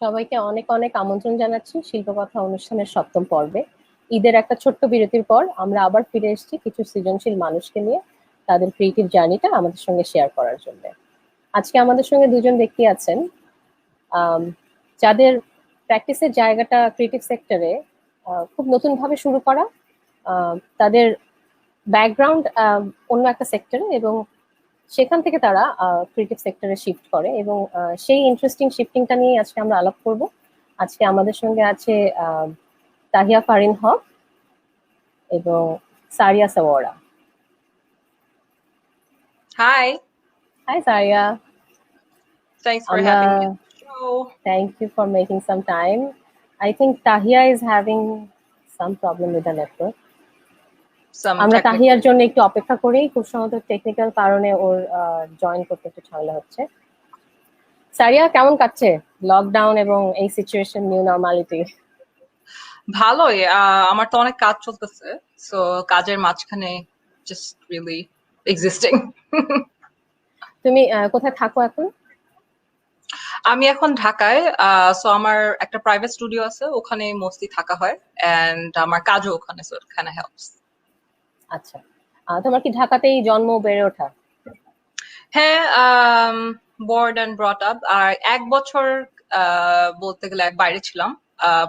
সবাইকে অনেক অনেক আমন্ত্রণ জানাচ্ছি শিল্পকথা অনুষ্ঠানের সপ্তম পর্বে। ঈদের একটা ছোট্ট বিরতির পর আমরা আবার ফিরে এসেছি কিছু সৃজনশীল মানুষকে নিয়ে তাদের ক্রিয়েটিভ জার্নিটা আমাদের সঙ্গে শেয়ার করার জন্য। আজকে আমাদের সঙ্গে দুজন ব্যক্তি আছেন যাদের প্র্যাকটিসের জায়গাটা ক্রিয়েটিভ সেক্টরে খুব নতুন ভাবে শুরু করা। তাদের ব্যাকগ্রাউন্ড অন্য একটা সেক্টরে এবং সেখান থেকে তারা ক্রিয়েটিভ সেক্টরে শিফট করে এবং সেই ইন্টারেস্টিং শিফটিংটা নিয়ে আজকে আমরা আলাপ করব। আজকে আমাদের সঙ্গে আছে তাহিয়া ফারিন হক এবং সারিয়া সাওয়ারা। Hi. Hi Saria. Thanks for having me on the show. Thank you for making some time. I think Tahia is having some problem with the network. আমরা তাহিয়ার জন্য একটু অপেক্ষা করি, খুব সম্ভবত টেকনিক্যাল কারণে ওর জয়েন করতে একটু ঝামেলা হচ্ছে। সারিয়া, কেমন কাটছে লকডাউন এবং এই সিচুয়েশন, নিউ নরমালিটি? ভালোই, আমার তো অনেক কাজ চলতেছে, সো কাজের মাঝখানে জাস্ট রিয়েলি এক্সিস্টিং। তুমি কোথায় থাকো এখন? আমি এখন ঢাকায়, সো আমার একটা প্রাইভেট স্টুডিও আছে, ওখানে মোস্টলি থাকা হয় এন্ড আমার কাজও ওখানে, so it kind of helps. আচ্ছা, তোমার কি ঢাকাতেই জন্ম বেড়ে ওঠা? হ্যাঁ, বর্ন এন্ড ব্রট আপ। আর এক বছর বলতে গেলে বাইরে ছিলাম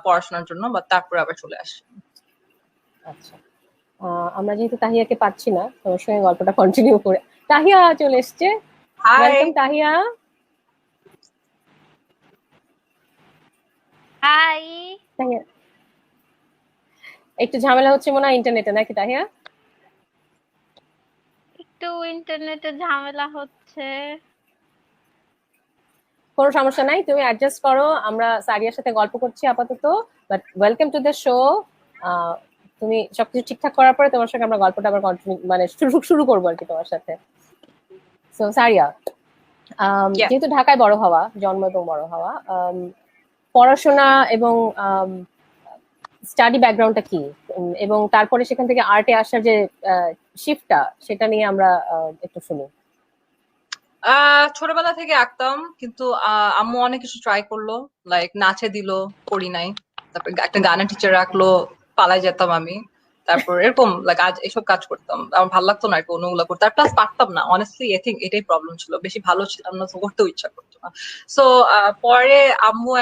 পড়াশোনার জন্য, বাট তারপরে আবার চলে আসি। আচ্ছা, আমরা যেহেতু তাহিয়াকে পাচ্ছি না, তোমার সঙ্গে গল্পটা কন্টিনিউ করে। তাহিয়া চলে এসছে। ওয়েলকাম তাহিয়া। হাই। একটু ঝামেলা হচ্ছে মনে হয় ইন্টারনেটে, নাকি তাহিয়া? একটু ইন্টারনেটে ঝামেলা হচ্ছে। কোনো সমস্যা নাই, তুমি অ্যাডজাস্ট করো। আমরা সারিয়ার সাথে গল্প করছি আপাতত, but welcome to the show. তুমি সবকিছু ঠিকঠাক করার পরে তোমার সঙ্গে আমরা গল্পটা আবার কন্টিনিউ, মানে শুরু করবো আর কি তোমার সাথে। সো সারিয়া, যেহেতু ঢাকায় বড় হওয়া, জন্ম এবং বড় হওয়া, পড়াশোনা এবং স্টাডি ব্যাকগ্রাউন্ডটা কি, এবং তারপরে সেখান থেকে আর্টে আসার যে শিফটটা, সেটা নিয়ে আমরা একটু শুনি। ছোটবেলা থেকে আঁকতাম, কিন্তু আম্মু অনেক কিছু ট্রাই করলো, লাইক নাচে দিল, করি নাই। তারপর একটা গানের টিচার রাখলো, পালাই যেতাম আমি। তারপর এরকম লাইক আজ এসব কাজ করতাম, আমার ভালো লাগতো না আর কি অন্যগুলো করতে, আর প্লাস পারতাম না অনেস্টলি। আই থিঙ্ক এটাই প্রবলেম ছিল, বেশি ভালো ছিলাম না, তো করতেও ইচ্ছা করতো না। সো পরে আম্মু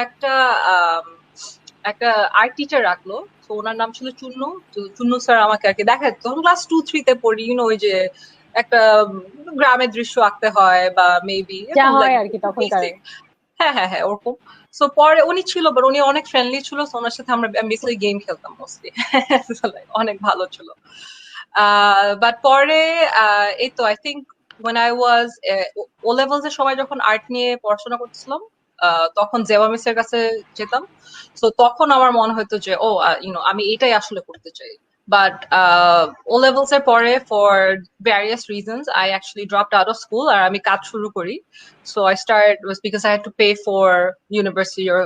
একটা আর্ট টিচার রাখলো, তো ওনার নাম ছিল চুন্নু। চুন্নু স্যার আমাকে আর কি দেখায়, তখন ক্লাস 2-3 পড়ি, ওই যে একটা গ্রামের দৃশ্য আঁকতে হয় বা মেবি আর কি তখনকার। হ্যাঁ হ্যাঁ হ্যাঁ, ওরকম। সো পরে উনি ছিল, বাট উনি অনেক ফ্রেন্ডলি ছিল, সো ওনার সাথে আমরা বেসিক্যালি গেম খেলতাম মোস্টলি। অনেক ভালো ছিল। বাট পরে এই তো I think when I was O levels এর সময় যখন আর্ট নিয়ে পড়াশোনা করছিলাম, তখন জেবা মিসের কাছে যেতাম। সো তখন আমার মনে হতো যে ও আমি এটাই আসলে করতে চাই। But O levels এর পরে for various reasons I actually dropped out of school আর আমি কাজ শুরু করি. So I started was because I had to pay for university or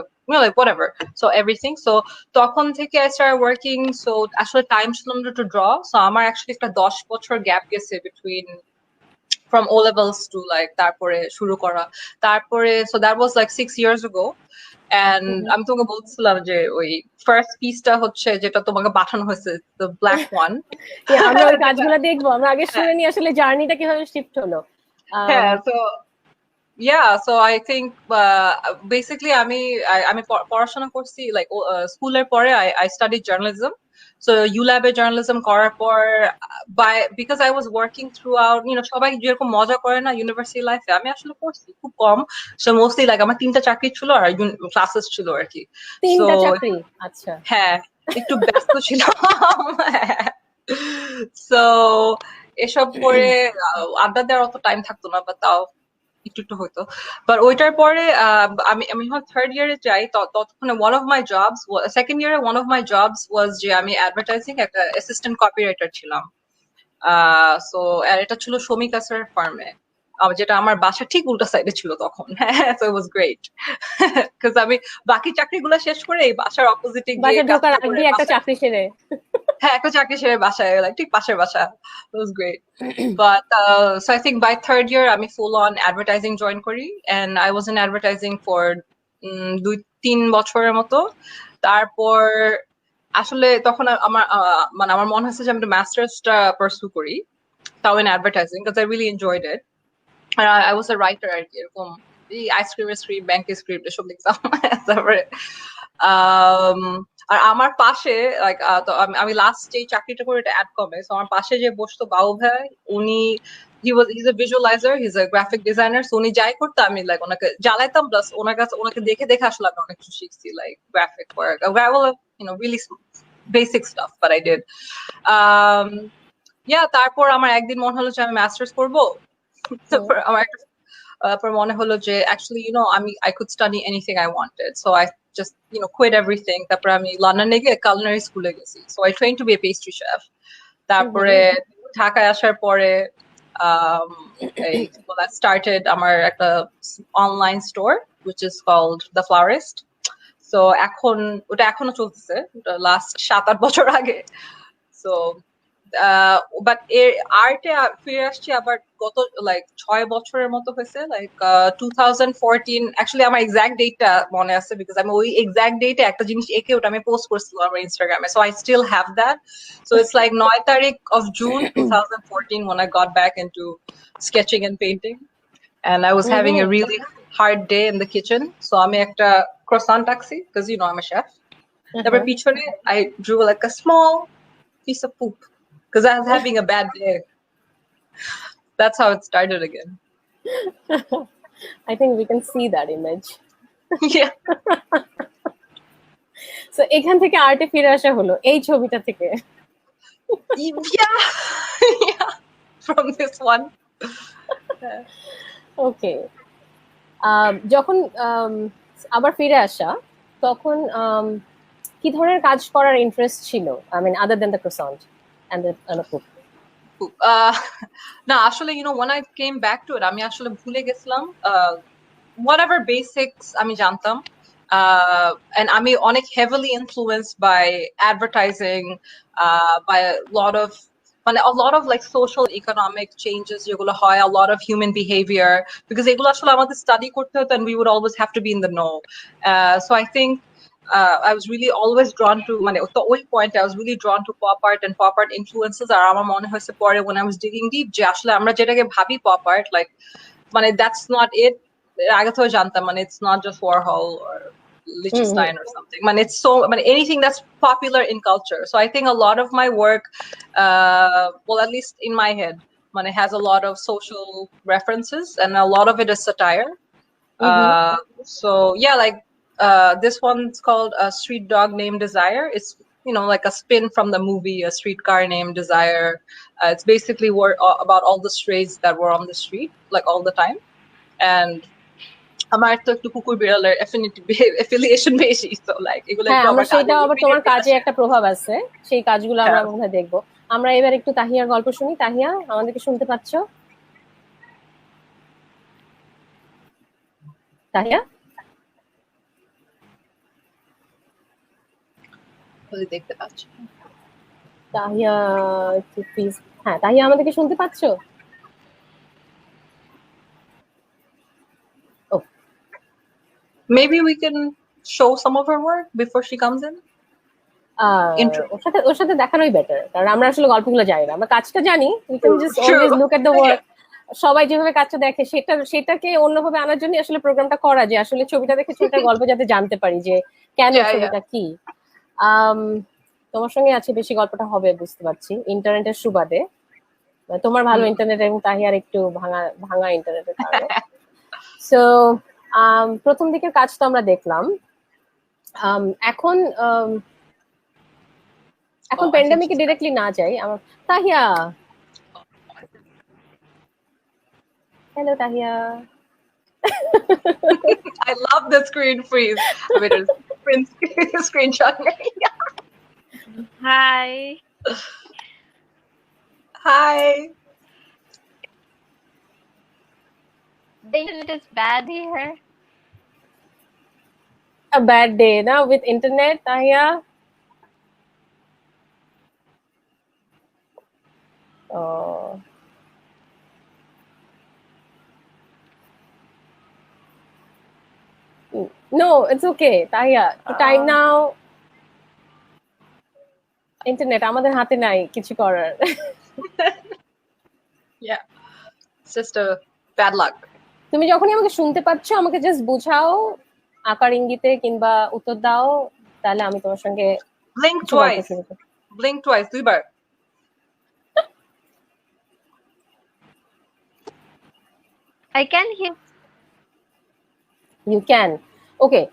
like whatever. So everything. So তখন থেকে I started working. So আসলে time ছিল না to draw. So আমার actually একটা 10 বছর গ্যাপ গেছে between from O levels to like তারপরে শুরু করা। তারপরে so that was like 6 years ago. And আমি তোমাকে বলছিলাম যে ওই ফার্স্ট পিসটা হচ্ছে যেটা তোমাকে পাঠানো হয়েছে, the black one. আমরা ওই কাজগুলো দেখবো, আমরা আগে শুনে নি আসলে জার্নিটা কিভাবে শিফট হলো। হ্যাঁ, so yeah, so I think basically আমি পড়াশোনা করছি like স্কুলের পরে I studied journalism. So ULab A journalism করার পর because I was working throughout, সবাই যেরকম মজা করে না ইউনিভার্সিটি লাইফে, আমি আসলে করছি খুব কম। So mostly like আমার 3টা চাকরি ছিল আর ক্লাসেস ছিল আর কি। 3টা চাকরি? আচ্ছা। হ্যাঁ, একটু ব্যস্ত ছিলাম। So এসব করে আড্ডা দেওয়ার অত টাইম থাকতো না, বা তাও একটু হইতো। বাট ওইটার পরে আমি থার্ড ইয়ারে যাই, ততক্ষণে সেকেন্ড ইয়ারে ওয়ান অফ মাই জবস ওয়াজ যে আমি অ্যাডভার্টাইজিং একটা অ্যাসিস্ট্যান্ট কপিরাইটার ছিলাম। সো এটা ছিল শমিকাসের ফার্মে, যেটা আমার বাসা ঠিক উল্টা সাইডে ছিল তখন। হ্যাঁ, so it was great. Because আমি বাকি চাকরিগুলো শেষ করে এই বাসার অপোজিটে গিয়ে একটা চাকরি সেরে, হ্যাঁ, একটা চাকরি সেরে বাসায় ঠিক পাশের বাসা। It was great. But so I think by third year আমি full on advertising join করি, and I was in advertising for 3 বছরের মতো। তারপর আসলে তখন আমার মানে আমার মনে হচ্ছে যে আমি মাস্টার্সটা পার্সু করি, তাও in advertising, because I really enjoyed it. I was a writer আর কি, এরকম এই আইসক্রিমের স্ক্রিপ্ট, ব্যাংকের স্ক্রিপ্ট এসব লিখতাম। তারপরে আর আমার পাশে লাইক আমি লাস্ট যে চাকরিটা করি এটা অ্যাডকমে, সো আমার পাশে যে বসতো বাবু ভাই, উনি he's a visualizer, he's a graphic designer, so উনি যাই করতো আমি লাইক ওনাকে জ্বালাইতাম, প্লাস ওনাকে দেখে দেখে আসলে আমি অনেক কিছু শিখছি, like graphic work, really basic stuff, but I did. তারপর আমার একদিন মনে হলো যে আমি মাস্টার্স করবো। তারপর আমার তারপর মনে হলো যে actually I could study anything I wanted, so I just quit everything. তারপর আমি লন্ডনে গিয়ে culinary স্কুলে গেছি, so I trained to be a pastry chef. তারপরে ঢাকায় আসার পরে I started আমার একটা online store which is called The Florist. So ওটা এখনো চলতেছে, লাস্ট 7-8 বছর আগে। So বাট এর আর্টে ফিরে আসছি আবার গত লাইক 6 বছরের মতো হয়েছে, লাইক 2014। অ্যাকচুয়ালি আমার এক্সাক্ট ডেটটা মনে আছে, বিকজ আমি ওই এক্সাক্ট ডেটে একটা জিনিস এঁকে ওটা আমি পোস্ট করছিলাম আমার ইনস্টাগ্রামে, so I still have that. So it's like 9 তারিখ of June 2014 when I got back into sketching and painting, and I was having a really hard day in the kitchen, so আমি একটা croissant taxi, because I'm a chef. তারপর পিছনে I drew like a small piece of poop because I was having a bad day. That's how it started again. I think we can see that image. Yeah. So এখান থেকে আর্টে ফিরে আসা হলো এই ছবিটা থেকে। Yeah. Yeah. From this one. Okay. যখন আবার ফিরে আসা, তখন কি ধরনের কাজ করার ইন্টারেস্ট ছিল? I mean, other than the croissant and the poop. না আসলে when I came back to it, আমি আসলে ভুলে গেছিলাম whatever basics আমি জানতাম, and আমি অনেক heavily influenced by advertising, by a lot of like social economic changes যেগুলো হয়, a lot of human behavior, because এগুলো আসলে আমাদের study করতে হতো and we would always have to be in the know. So I think I was really always drawn to তো ওই point I was really drawn to pop art and pop art influences. আর আমার মনে হয়েছে পরে when I was digging deep যে আসলে আমরা যেটাকে ভাবি pop art, like that's not it. আগে থেকে জানতাম it's not just Warhol or Liechtenstein or something. It's so anything that's popular in culture. So I think a lot of my work, well, at least in my head, has a lot of social references, and a lot of it is satire. So yeah, like this one's called A Street Dog Named Desire. It's like a spin from the movie A Streetcar Named Desire. It's basically about all the strays that were on the street, like all the time. And আমার তো একটু কুকুর বিড়ালের affiliation বেশি, তো like এগুলো একটু আমরা সেটাও আবার তোমার কাজে একটা প্রভাব আছে, সেই কাজগুলো আমরা মনে দেখবো। আমরা এবার একটু তাহিয়ার গল্প শুনি। তাহিয়া, আমাদেরকে শুনতে পাচ্ছ? তাহিয়া দেখতে পাচ্ছি। তাহিয়া প্লিজ, হ্যাঁ তাহিয়া আমাদেরকে শুনতে পাচ্ছ? Maybe we can show some of her work before she comes in. ওর সাথে দেখানোই বেটার, কারণ আমরা আসলে গল্পগুলো জানি না, আমরা কাজটা জানি, we can just always look at the work. সবাই যেভাবে কাজটা দেখে সেটাকে অন্যভাবে আনার জন্য আসলে প্রোগ্রামটা করা, যে আসলে ছবিটা দেখে ছবিটার গল্প যাতে জানতে পারি যে কেন ছবিটা কি। তোমার সঙ্গে আছে বেশি গল্পটা হবে বুঝতে পারছি, ইন্টারনেটের সুবাদে। তোমার ভালো ইন্টারনেট এবং তাহিয়ার একটু ভাঙা ইন্টারনেটের কারণে। সো প্রথম দিকের কাজ তো আমরা দেখলাম। এখন প্যান্ডেমিকে ডিরেক্টলি না যাই, আমার Tahiya. Hello Tahiya. I love the screen freeze. I mean, it's screenshot. Hi. Hi. The internet is bad here. A bad day now with internet, Tahia. Oh. No, it's okay. Tahia, to time now. Internet আমাদের হাতে নাই কিছু করার। Yeah, it's just a bad luck. তুমি যখনই আমাকে শুনতে পাচ্ছ আমাকে জাস্ট বুঝাও আকার ইঙ্গিতে কিংবা উত্তর দাও, তাহলে আমি তোমার সঙ্গে Blink কিছু গল্প twice. শুরু করি। Blink twice. 2 bar. I can hear. You can. Okay.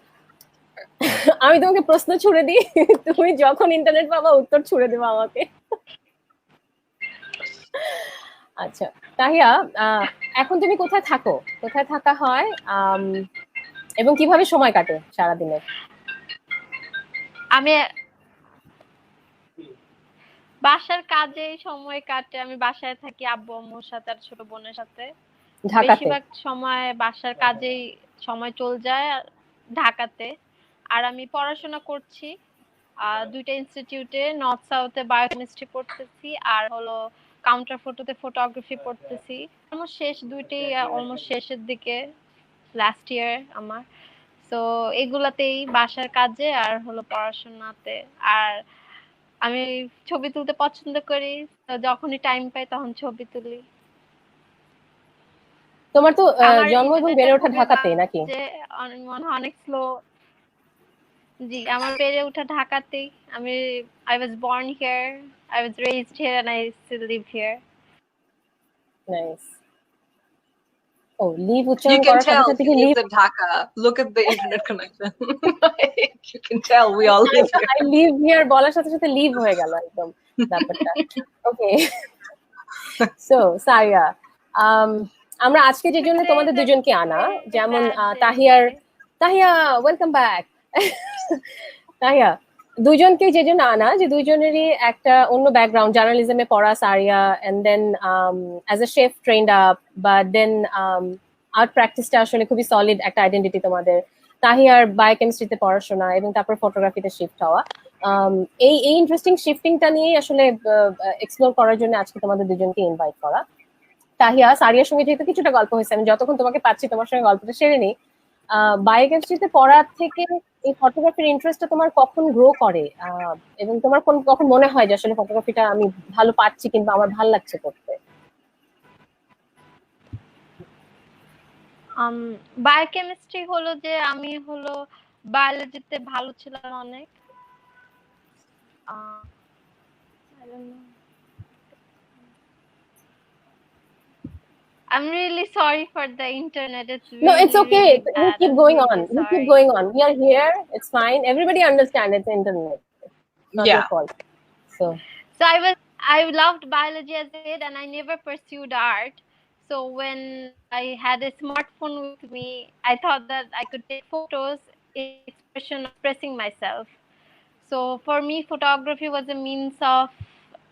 আমি তোমাকে প্রশ্ন ছুড়ে দিই, তুমি যখন ইন্টারনেট পাবা উত্তর ছুড়ে দেবো আমাকে। আচ্ছা তাহিয়া, এখন তুমি কোথায় থাকো, কোথায় থাকা হয়, এবং কিভাবে সময় কাটে সারাদিনে? আমি বাসার কাজে সময় কাটে, আমি বাসায় থাকি আব্বু আম্মুর সাথে আর ছোট বোনের সাথে। ঢাকাতে? বেশিরভাগ সময় বাসার কাজেই সময় চলে যায় ঢাকাতে। আর আমি পড়াশোনা করছি দুইটা ইনস্টিটিউটে, নর্থ সাউথে বায়োকেমিস্ট্রি পড়তেছি আর হলো কাউন্টার ফটোতে ফটোগ্রাফি পড়তেছি। অলমোস্ট শেষ, দুইটি অলমোস্ট শেষের দিকে, লাস্ট ইয়ার আমার। তো এগুলাতেই বাসার কাজে আর হলো পড়াশোনাতে। আর আমি ছবি তুলতে পছন্দ করি, তো যখনই টাইম পাই তখন ছবি তুলি। তোমার তো আমার জন্ম এবং বেড়ে ওঠা ঢাকাতে নাকি? মনে হয় অনেক স্লো। জি, আমার বেড়ে ওঠা ঢাকাতেই। I was born here, I was raised here and I still live here. Nice. ও লিভ You উচ্চারণ can করার সাথে tell সাথে he কি live? lives in Dhaka. Look at the internet connection. You can tell we all live here. I live here বলার সাথে সাথে leave হয়ে গেল একদম ব্যাপারটা। ওকে, সো সারিয়া, আমরা আজকে যে জন্য তোমাদের দুজনকে আনা, যেমন তাহিয়া ওয়েলকাম ব্যাক। তাহিয়া, দুজনকে যে জন্য আনা, যে দুইজনেরই একটা অন্য ব্যাকগ্রাউন্ড, জার্নালিজমে পড়া Sariya, and then as a chef trained up, but then art প্র্যাকটিসটা আসলে খুবই সলিড একটা আইডেন্টিটি তোমাদের। তাহিয়ার বায়োকেমিস্ট্রিতে পড়াশোনা এবং তারপর ফটোগ্রাফিতে শিফট হওয়া। এই ইন্টারেস্টিং শিফটিংটা নিয়ে আসলে এক্সপ্লোর করার জন্য আজকে তোমাদের দুজনকে ইনভাইট করা। তাহিয়া, সারিয়ার সঙ্গে যেহেতু কিছুটা গল্প হয়েছে, আমি যতক্ষণ তোমাকে পাচ্ছি তোমার সঙ্গে গল্পটা সেরে নিই। বায়োকেমিস্ট্রিতে পড়ার থেকে এই ফটোগ্রাফির ইন্টারেস্টটা তোমার কখন গ্রো করে, এবং তোমার কখন মনে হয় যে আসলে ফটোগ্রাফিটা আমি ভালো পাচ্ছি কিংবা আমার ভালো লাগছে করতে? বায়োকেমিস্ট্রি হলো যে আমি হলো বায়োলজিতে ভালো ছিলাম অনেক। I don't know. I'm really sorry for the internet. It's really, No, it's okay. really You bad. keep I'm going really on. You keep sorry. going on. We are here. It's fine. Everybody understands it's internet. It's not your fault. So I loved biology as a kid and I never pursued art. So when I had a smartphone with me, I thought that I could take photos in expressing myself. So for me, photography was a means of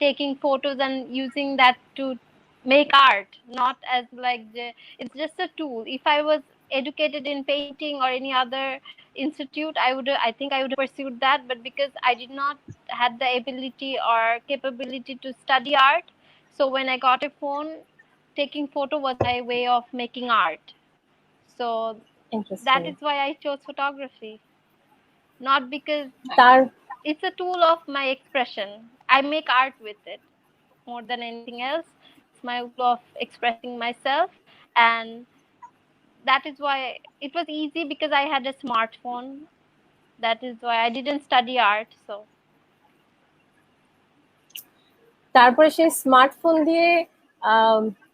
taking photos and using that to make art, not as like it's just a tool. If I was educated in painting or any other institute, I think I would have pursued that. But because I did not had the ability or capability to study art, so when I got a phone, taking photo was my way of making art. So that is why I chose photography, not because it's a tool of my expression. I make art with it more than anything else. It's my way of expressing myself, and that is why it was easy because I had a smartphone. That is why I didn't study art. So তারপরে সেই smartphone দিয়ে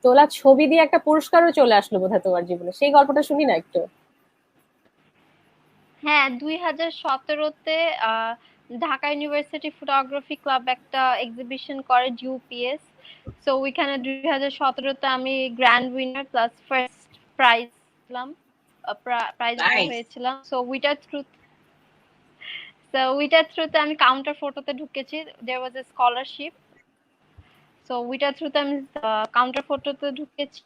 তোলা ছবি দিয়ে একটা পুরস্কারও চলে আসলো বোধহয় তোমার জীবনে, সেই গল্পটা শুনি না একটু? হ্যাঁ, 2017-তে ঢাকা ইউনিভার্সিটি ফটোগ্রাফি ক্লাব একটা এক্সিবিশন করে ইউপিএস। সো ওইখানে 2017-তে আমি grand winner plus first prize পেলাম, প্রাইজ হয়েছিলাম। সো ওইটার থ্রুতে আমি কাউন্টার ফটোতে ঢুকেছি। দেয়ার ওয়াজ এ স্কলারশিপ। So ওইটার থ্রুতে আমি কাউন্টার ফটোতে ঢুকেছি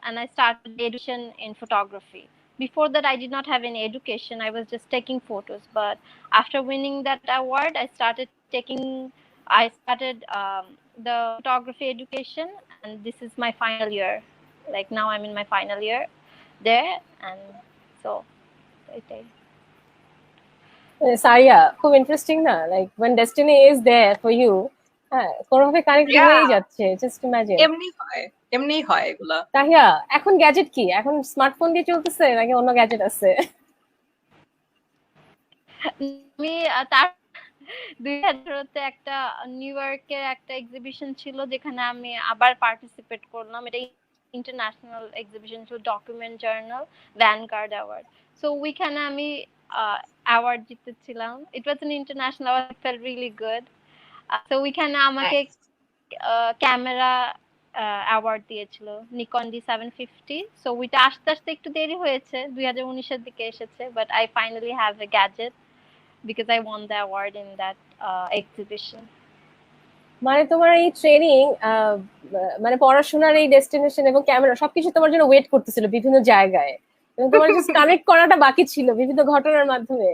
and I started education in photography. Before that, I did not have any education. I was just taking photos. But after winning that award, I started the photography education, and this is my final year. Like now, I'm in my final year there, and so. সারিয়া, খুব interesting না? Like when destiny is there for you, হ্যাঁ, কোনোভাবে connect হয়েই যাচ্ছে। Just imagine. এমনি হয় এগুলা। তাহিয়া, এখন গ্যাজেট কি? এখন স্মার্টফোন দিয়ে চলতেছে নাকি অন্য গ্যাজেট আছে? আমি তার 2018 একটা নিউ ইয়র্কের একটা এক্সিবিশন ছিল যেখানে আমি আবার পার্টিসিপেট করলাম। এটা ইন্টারন্যাশনাল এক্সিবিশন ছিল, document journal vanguard award. So ওইখানে আমি অ্যাওয়ার্ড জিতেছিলাম। It was an international award, felt really good. তো ওইখানে আমাকে ক্যামেরা অ্যাওয়ার্ড দিয়েছিল, নিকন D750। সো ওইটা আসতে আসতে একটু দেরি হয়েছে, 2019-এর দিকে এসেছে, but I finally have a gadget because I won the award in that exhibition. মানে তোমার এই ট্রেনিং, মানে পড়াশোনার এই ডেস্টিনেশন এবং ক্যামেরা সবকিছু তোমার জন্য ওয়েট করতেছিল বিভিন্ন জায়গায়, এবং তোমার জাস্ট কানেক্ট করাটা বাকি ছিল বিভিন্ন ঘটনার মাধ্যমে।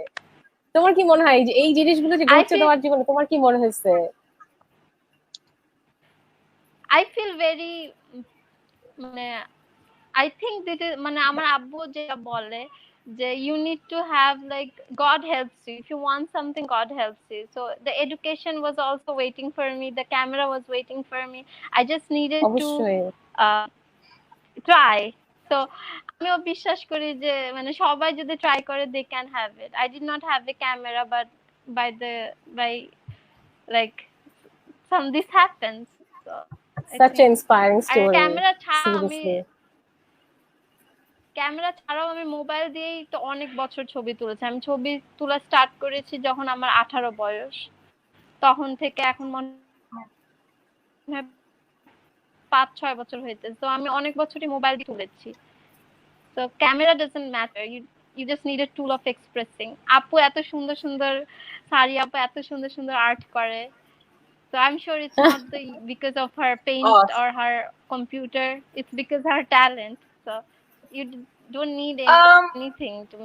তোমার কি মনে হয় যে এই জিনিসগুলো যে ঘটছে তোমার জীবনে, তোমার কি মনে হয়েছে? I feel very মানে I think that মানে আমার আব্বু যেটা বলে যে you need to have like God helps you, if you want something God helps you. So the education was also waiting for me, the camera was waiting for me, I just needed to try. So আমিও বিশ্বাস করি যে মানে সবাই যদি try করে they can have it. I did not have a camera, but by like this happens. So such an inspiring story. Camera ছাড়াও আমি মোবাইল দিয়েই তো অনেক বছর ছবি তুলেছি। আমি ছবি তোলা স্টার্ট করেছি যখন আমার 18 বয়স, তখন থেকে এখন মনে হয় 5-6 বছর হয়েছে। তো আমি অনেক বছরই মোবাইল দিয়ে তুলেছি। তো camera doesn't matter, you just need a tool of expressing. আপু এত সুন্দর সুন্দর সারিয়া আপু এত সুন্দর সুন্দর আর্ট করে। So I'm sure it's not because of her paint or her computer, it's because her talent. So you don't need anything to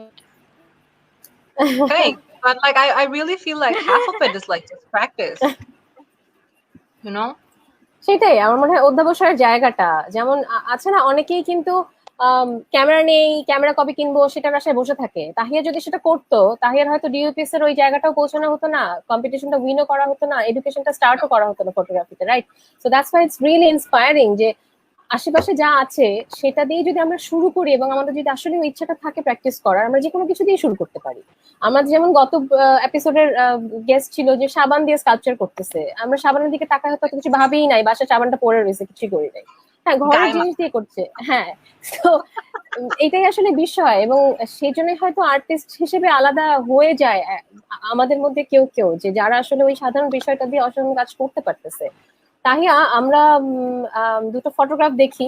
Thanks. But like I really feel like half of it is like just practice. You know? সেটাই আমার মনে হয় অধ্যাবসায়ের জায়গাটা। যেমন আছে না, অনেকেই কিন্তু ক্যামেরা নেই, ক্যামেরা কপি কিনবো সেটার আশায় বসে থাকে। তাহিয়া যদি সেটা করতো, তাহিয়ার হয়তো ডিউপিএস এর ওই জায়গাটাও পৌঁছানো হতো না, কম্পিটিশনটা উইনও করা হতো না, এডুকেশনটা স্টার্টও করা হতো না ফটোগ্রাফিতে, right? So that's why it's really inspiring যে আশেপাশে যা আছে সেটা দিয়ে যদি আমরা শুরু করি এবং আমাদের যদি আসলে ওই ইচ্ছাটা থাকে প্র্যাকটিস করার, আমরা যে কোনো কিছু দিয়ে শুরু করতে পারি। আমাদের যেমন গত এপিসোডের গেস্ট ছিল যে সাবান দিয়ে স্কাল্পচার করতেছে, আমরা সাবানের দিকে তাকায় হয়তো কিছু ভাবেই নাই, বাসায় সাবানটা পড়ে রয়েছে, কিছুই করি নাই। হ্যাঁ, ঘরের জিনিস দিয়ে করছে। হ্যাঁ, তো এটাই আসলে বিষয়, এবং সেই জন্যই হয়তো আর্টিস্ট হিসেবে আলাদা হয়ে যায় আমাদের মধ্যে কেউ কেউ, যে যারা আসলে ওই সাধারণ বিষয়টা দিয়ে অসাধারণ কাজ করতে পারতেছে। তাহিয়া, আমরা দুটো ফটোগ্রাফ দেখি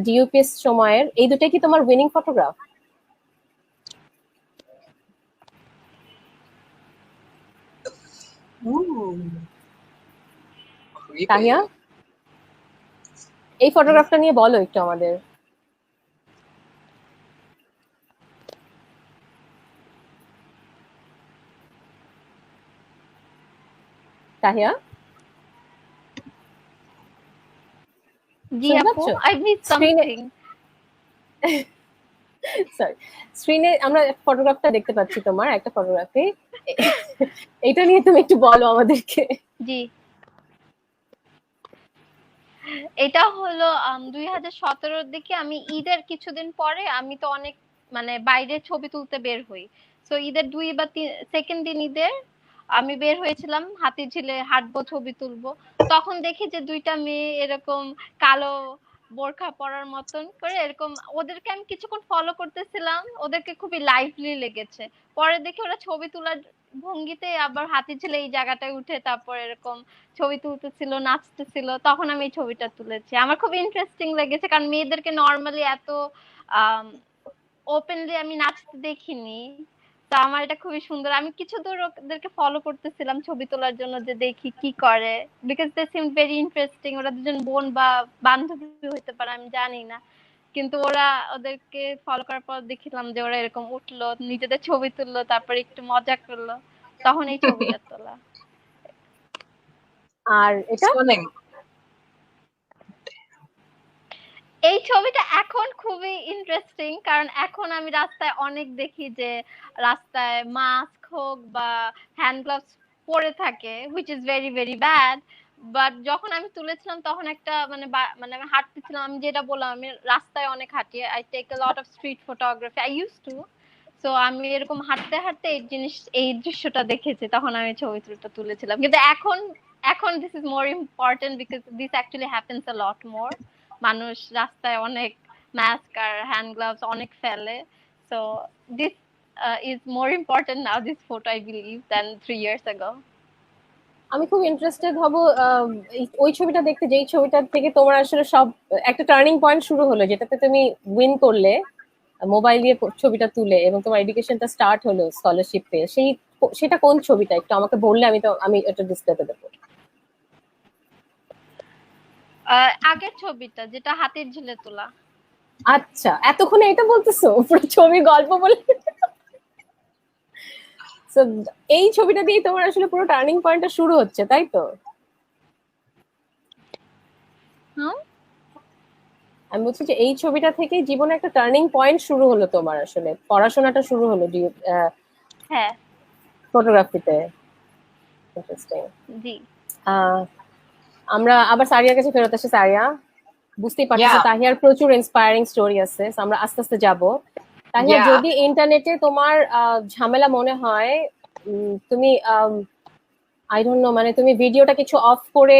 ডিইউপিএস সময়ের, এই দুটোই কি তোমার উইনিং ফটোগ্রাফ? তাহিয়া, এই ফটোগ্রাফটা নিয়ে বলো একটু আমাদের। তাহিয়া, জি আপু, I missed something. সরি, স্ক্রিনে আমরা ফটোগ্রাফটা দেখতে পাচ্ছি, তোমার একটা ফটোগ্রাফি, এটা নিয়ে তুমি একটু বলো আমাদেরকে। জি, এটা হলো 2017-র দিকে, আমি ঈদের কিছুদিন পরে, আমি তো অনেক মানে বাইরে ছবি তুলতে বের হই। তো ঈদের 2 বা 2nd দিন ঈদের আমি বের হয়েছিলাম, হাতিঝিলে হাঁটবো, ছবি তুলবো। তখন দেখি যে 2টা মেয়ে এরকম কালো বোরখা পরার মতন করে এরকম, ওদেরকে আমি কিছুক্ষণ ফলো করতেছিলাম, ওদেরকে খুবই লাইভলি লেগেছে। পরে দেখি ওরা ছবি তোলার ভঙ্গিতে আবার হাতিঝিলে এই জায়গাটায় উঠে তারপর এরকম ছবি তুলতেছিল, নাচতেছিল, তখন আমি এই ছবিটা তুলেছি। আমার খুব ইন্টারেস্টিং লেগেছে, কারণ মেয়েদেরকে নর্মালি এত ওপেনলি আমি নাচতে দেখিনি। তো আমার এটা খুবই সুন্দর। আমি কিছু দূর ওদেরকে ফলো করতেছিলাম ছবি তোলার জন্য, যে দেখি কি করে, because they seem very interesting. ওরা দুজন বোন বা বান্ধবী হতে পারে, আমি জানি না, কিন্তু ওদেরকে ফলো করার পর দেখলাম যে ওরা এরকম উঠলো, নিজেদের ছবি তুললো, তারপর একটু মজা করলো, তখন এই ছবিটা তোলা। আর এটা এই ছবিটা এখন খুবই ইন্টারেস্টিং, কারণ এখন আমি রাস্তায় অনেক দেখি যে রাস্তায় মাস্ক হোক বা হ্যান্ড গ্লাভস পরে থাকে, which is very very bad. But যখন আমি তুলেছিলাম তখন একটা মানে আমি হাঁটতেছিলাম, আমি যেটা বললাম আমি রাস্তায় অনেক হাঁটি, I take a lot of street photography, I use to. সো আমি এরকম হাঁটতে হাঁটতে এই দৃশ্যটা দেখেছি, তখন আমি ছবিটা তুলেছিলাম। কিন্তু এখন this is more important because this actually happens a lot more. মানুষ রাস্তায় অনেক মাস্ক আর হ্যান্ড গ্লাভস অনেক ফেলে। So this is more important now, this photo I believe, than 3 years ago. আমি খুব ইন্টারেস্টেড হব ওই ছবিটা দেখতে, যেই ছবিটা থেকে তোমার আসলে সব একটা টার্নিং পয়েন্ট শুরু হলো, যেটাতে তুমি উইন করলে মোবাইল দিয়ে ছবিটা তুলে, এবং তোমার এডুকেশনটা স্টার্ট হলো স্কলারশিপ পেয়ে। সেটা কোন ছবিটা একটু আমাকে বললে আমি এটা ডিসপ্লেতে দেবো। আগের ছবিটা যেটা হাতির ঝিলে তোলা। আচ্ছা, এতক্ষণে এটা বলতেছো, পুরো ছবি গল্প বলে। এই ছবিটা দিয়ে তোমার আসলে পুরো টার্নিং পয়েন্টটা শুরু হচ্ছে, তাই তো? আমি বলছি যে এই ছবিটা থেকে জীবনে একটা টার্নিং পয়েন্ট শুরু হলো তোমার, আসলে পড়াশোনাটা শুরু হলো হ্যাঁ, ফটোগ্রাফিতে। ইন্টারেস্টিং। জি। আমরা আবার সারিয়ার কাছে ফেরত আসি। সারিয়া, বুঝতেই পারছি তাহিয়ার প্রচুর ইন্সপায়ারিং স্টোরি আছে, আমরা আস্তে আস্তে যাবো। তাহিয়া, যদি ইন্টারনেটে তোমার ঝামেলা মনে হয়, তুমি আই ডোন্ট নো, মানে তুমি ভিডিওটা কিছু অফ করে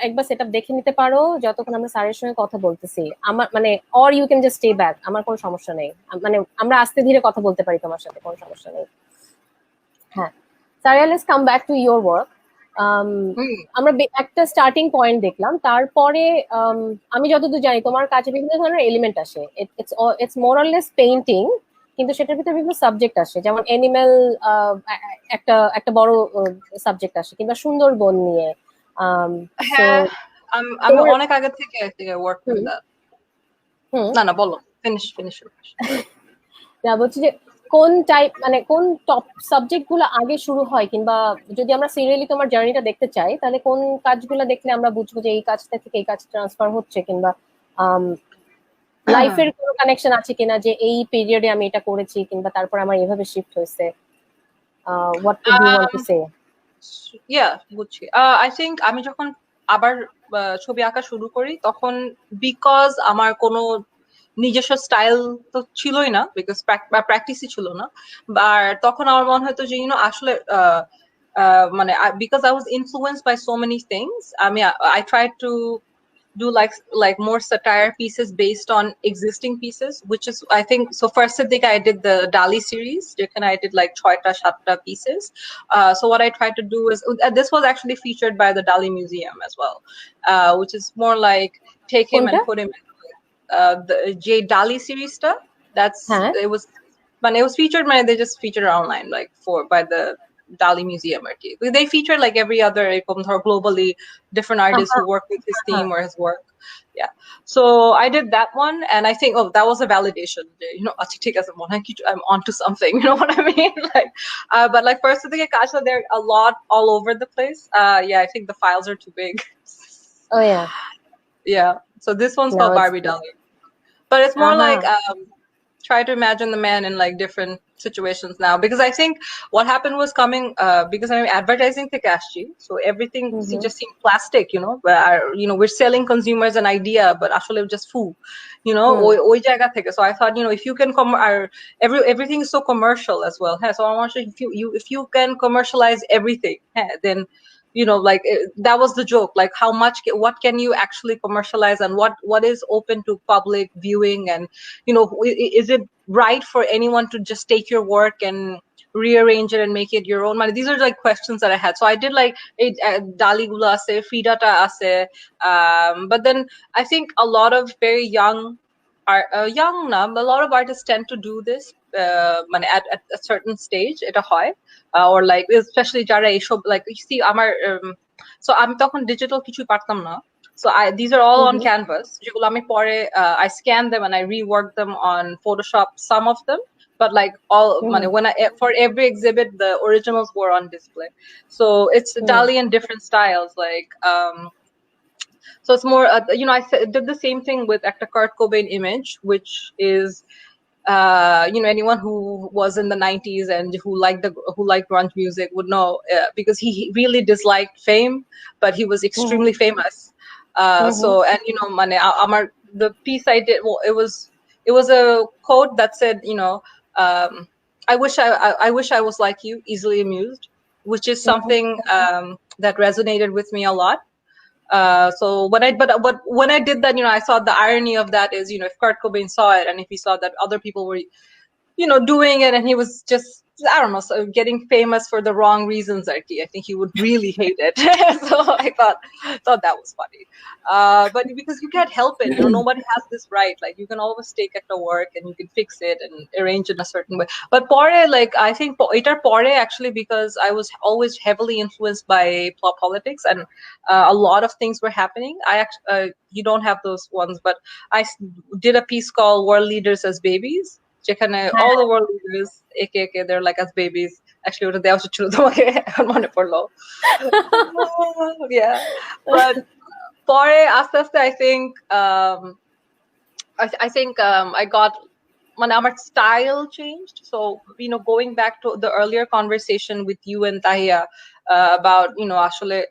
একবার সেটআপ দেখে নিতে পারো যতক্ষণ আমরা স্যারের সঙ্গে কথা বলতেছি। আমার মানে, or you can just stay back, আমার কোনো সমস্যা নেই, মানে আমরা আস্তে ধীরে কথা বলতে পারি তোমার সাথে, কোনো সমস্যা নেই। হ্যাঁ, Sariya, let's come back to your work. আমরা একটা স্টার্টিং পয়েন্ট দেখলাম, তারপরে আমি যতদূর জানি তোমার কাছে বিভিন্ন ধরনের এলিমেন্ট আসে। It's more or less painting, কিন্তু সেটার ভিতরে বিভিন্ন সাবজেক্ট আসে, যেমন অ্যানিমেল একটা বড় সাবজেক্ট আসে, কিংবা সুন্দরবন নিয়ে। আমি অনেক আগে থেকে ওয়ার্ক করি দ্যাট। না বলো, ফিনিশ। বলছি যে কোন টাইপ, মানে কোন টপ সাবজেক্ট গুলো আগে শুরু হয়, কিংবা যদি আমরা সিরিয়ালি তোমার জার্নিটা দেখতে চাই, তাহলে কোন কাজগুলো দেখলে আমরা বুঝবো যে এই কাজটা থেকে এই কাজ ট্রান্সফার হচ্ছে, কিংবা লাইফের কোনো কানেকশন আছে কিনা, যে এই পিরিয়ডে আমি এটা করেছি, কিংবা তারপর আমার এভাবে শিফট হয়েছে। What do you want to say? বুঝছি। আই থিংক আমি যখন আবার ছবি আঁকা শুরু করি, তখন বিকজ আমার কোনো নিজস্ব স্টাইল তো ছিলই না, বিকজ প্র্যাকটিসই ছিল না। আর তখন আমার মনে হতো যে আসলে মানে because I was influenced by so many things, I tried to do like more satire pieces based on existing pieces, which is, I think, so first I did the Dali series, I did like 6-7 pieces. So what I tried to do is, this was actually featured by the Dali Museum as well, which is more like take him and put him in the J Dali series stuff. It was featured, they just featured online, like by the Dali Museum. They feature like every other globally different artists who work with his theme or his work. So I did that one, and I think, that was a validation. I'm onto something. You know what I mean? Like, but like first they're a lot all over the place. I think the files are too big. Oh yeah. So this one's called Barbie Dolly, but it's more like try to imagine the man in like different situations now, because I think what happened was because I'm advertising to Kashchi, so everything just seemed plastic, we're selling consumers an idea, but actually just food, oi jayga theke. So I thought, if you can everything is so commercial as well, so I want to, if you can commercialize everything, then like that was the joke, like what can you actually commercialize, and what is open to public viewing, and is it right for anyone to just take your work and rearrange it and make it your own? These are like questions that I had. So I did like Dali gula ase, Frida ta ase, but then I think a lot of very young a lot of artists tend to do this at a certain stage eta hoy, or like especially jara eshob, like you see amar so ami tokhon digital kichu partam na. So these are all on canvas. I scan them and I rework them on Photoshop, some of them, but like all for every exhibit the originals were on display. So it's Dali in different styles, like So it's more, did the same thing with a Kurt Cobain image, which is, anyone who was in the 90s and who liked grunge music would know, because he really disliked fame, but he was extremely famous. So, and the piece I did, well, it was a quote that said, I wish I was like you, easily amused, which is something that resonated with me a lot. So when I did that, I saw the irony of that is, if Kurt Cobain saw it and if he saw that other people were, doing it, and he was just, I don't know, so getting famous for the wrong reasons, I think he would really hate it. So I thought that was funny. But because you can't help it, nobody has this right. Like, you can always take it to work and you can fix it and arrange it in a certain way. But pore, I think itar pore actually, because I was always heavily influenced by politics, and a lot of things were happening. You don't have those ones, but I did a piece called World Leaders as Babies. যেখানে all the world leaders একে they're like as babies. Actually ওটা দেওয়া উচিত ছিল তোমাকে, এখন মনে পড়লো। Yeah, but পরে আস্তে আস্তে I think I got, our style changed. So, going back to the earlier conversation with you and Tahia about, actually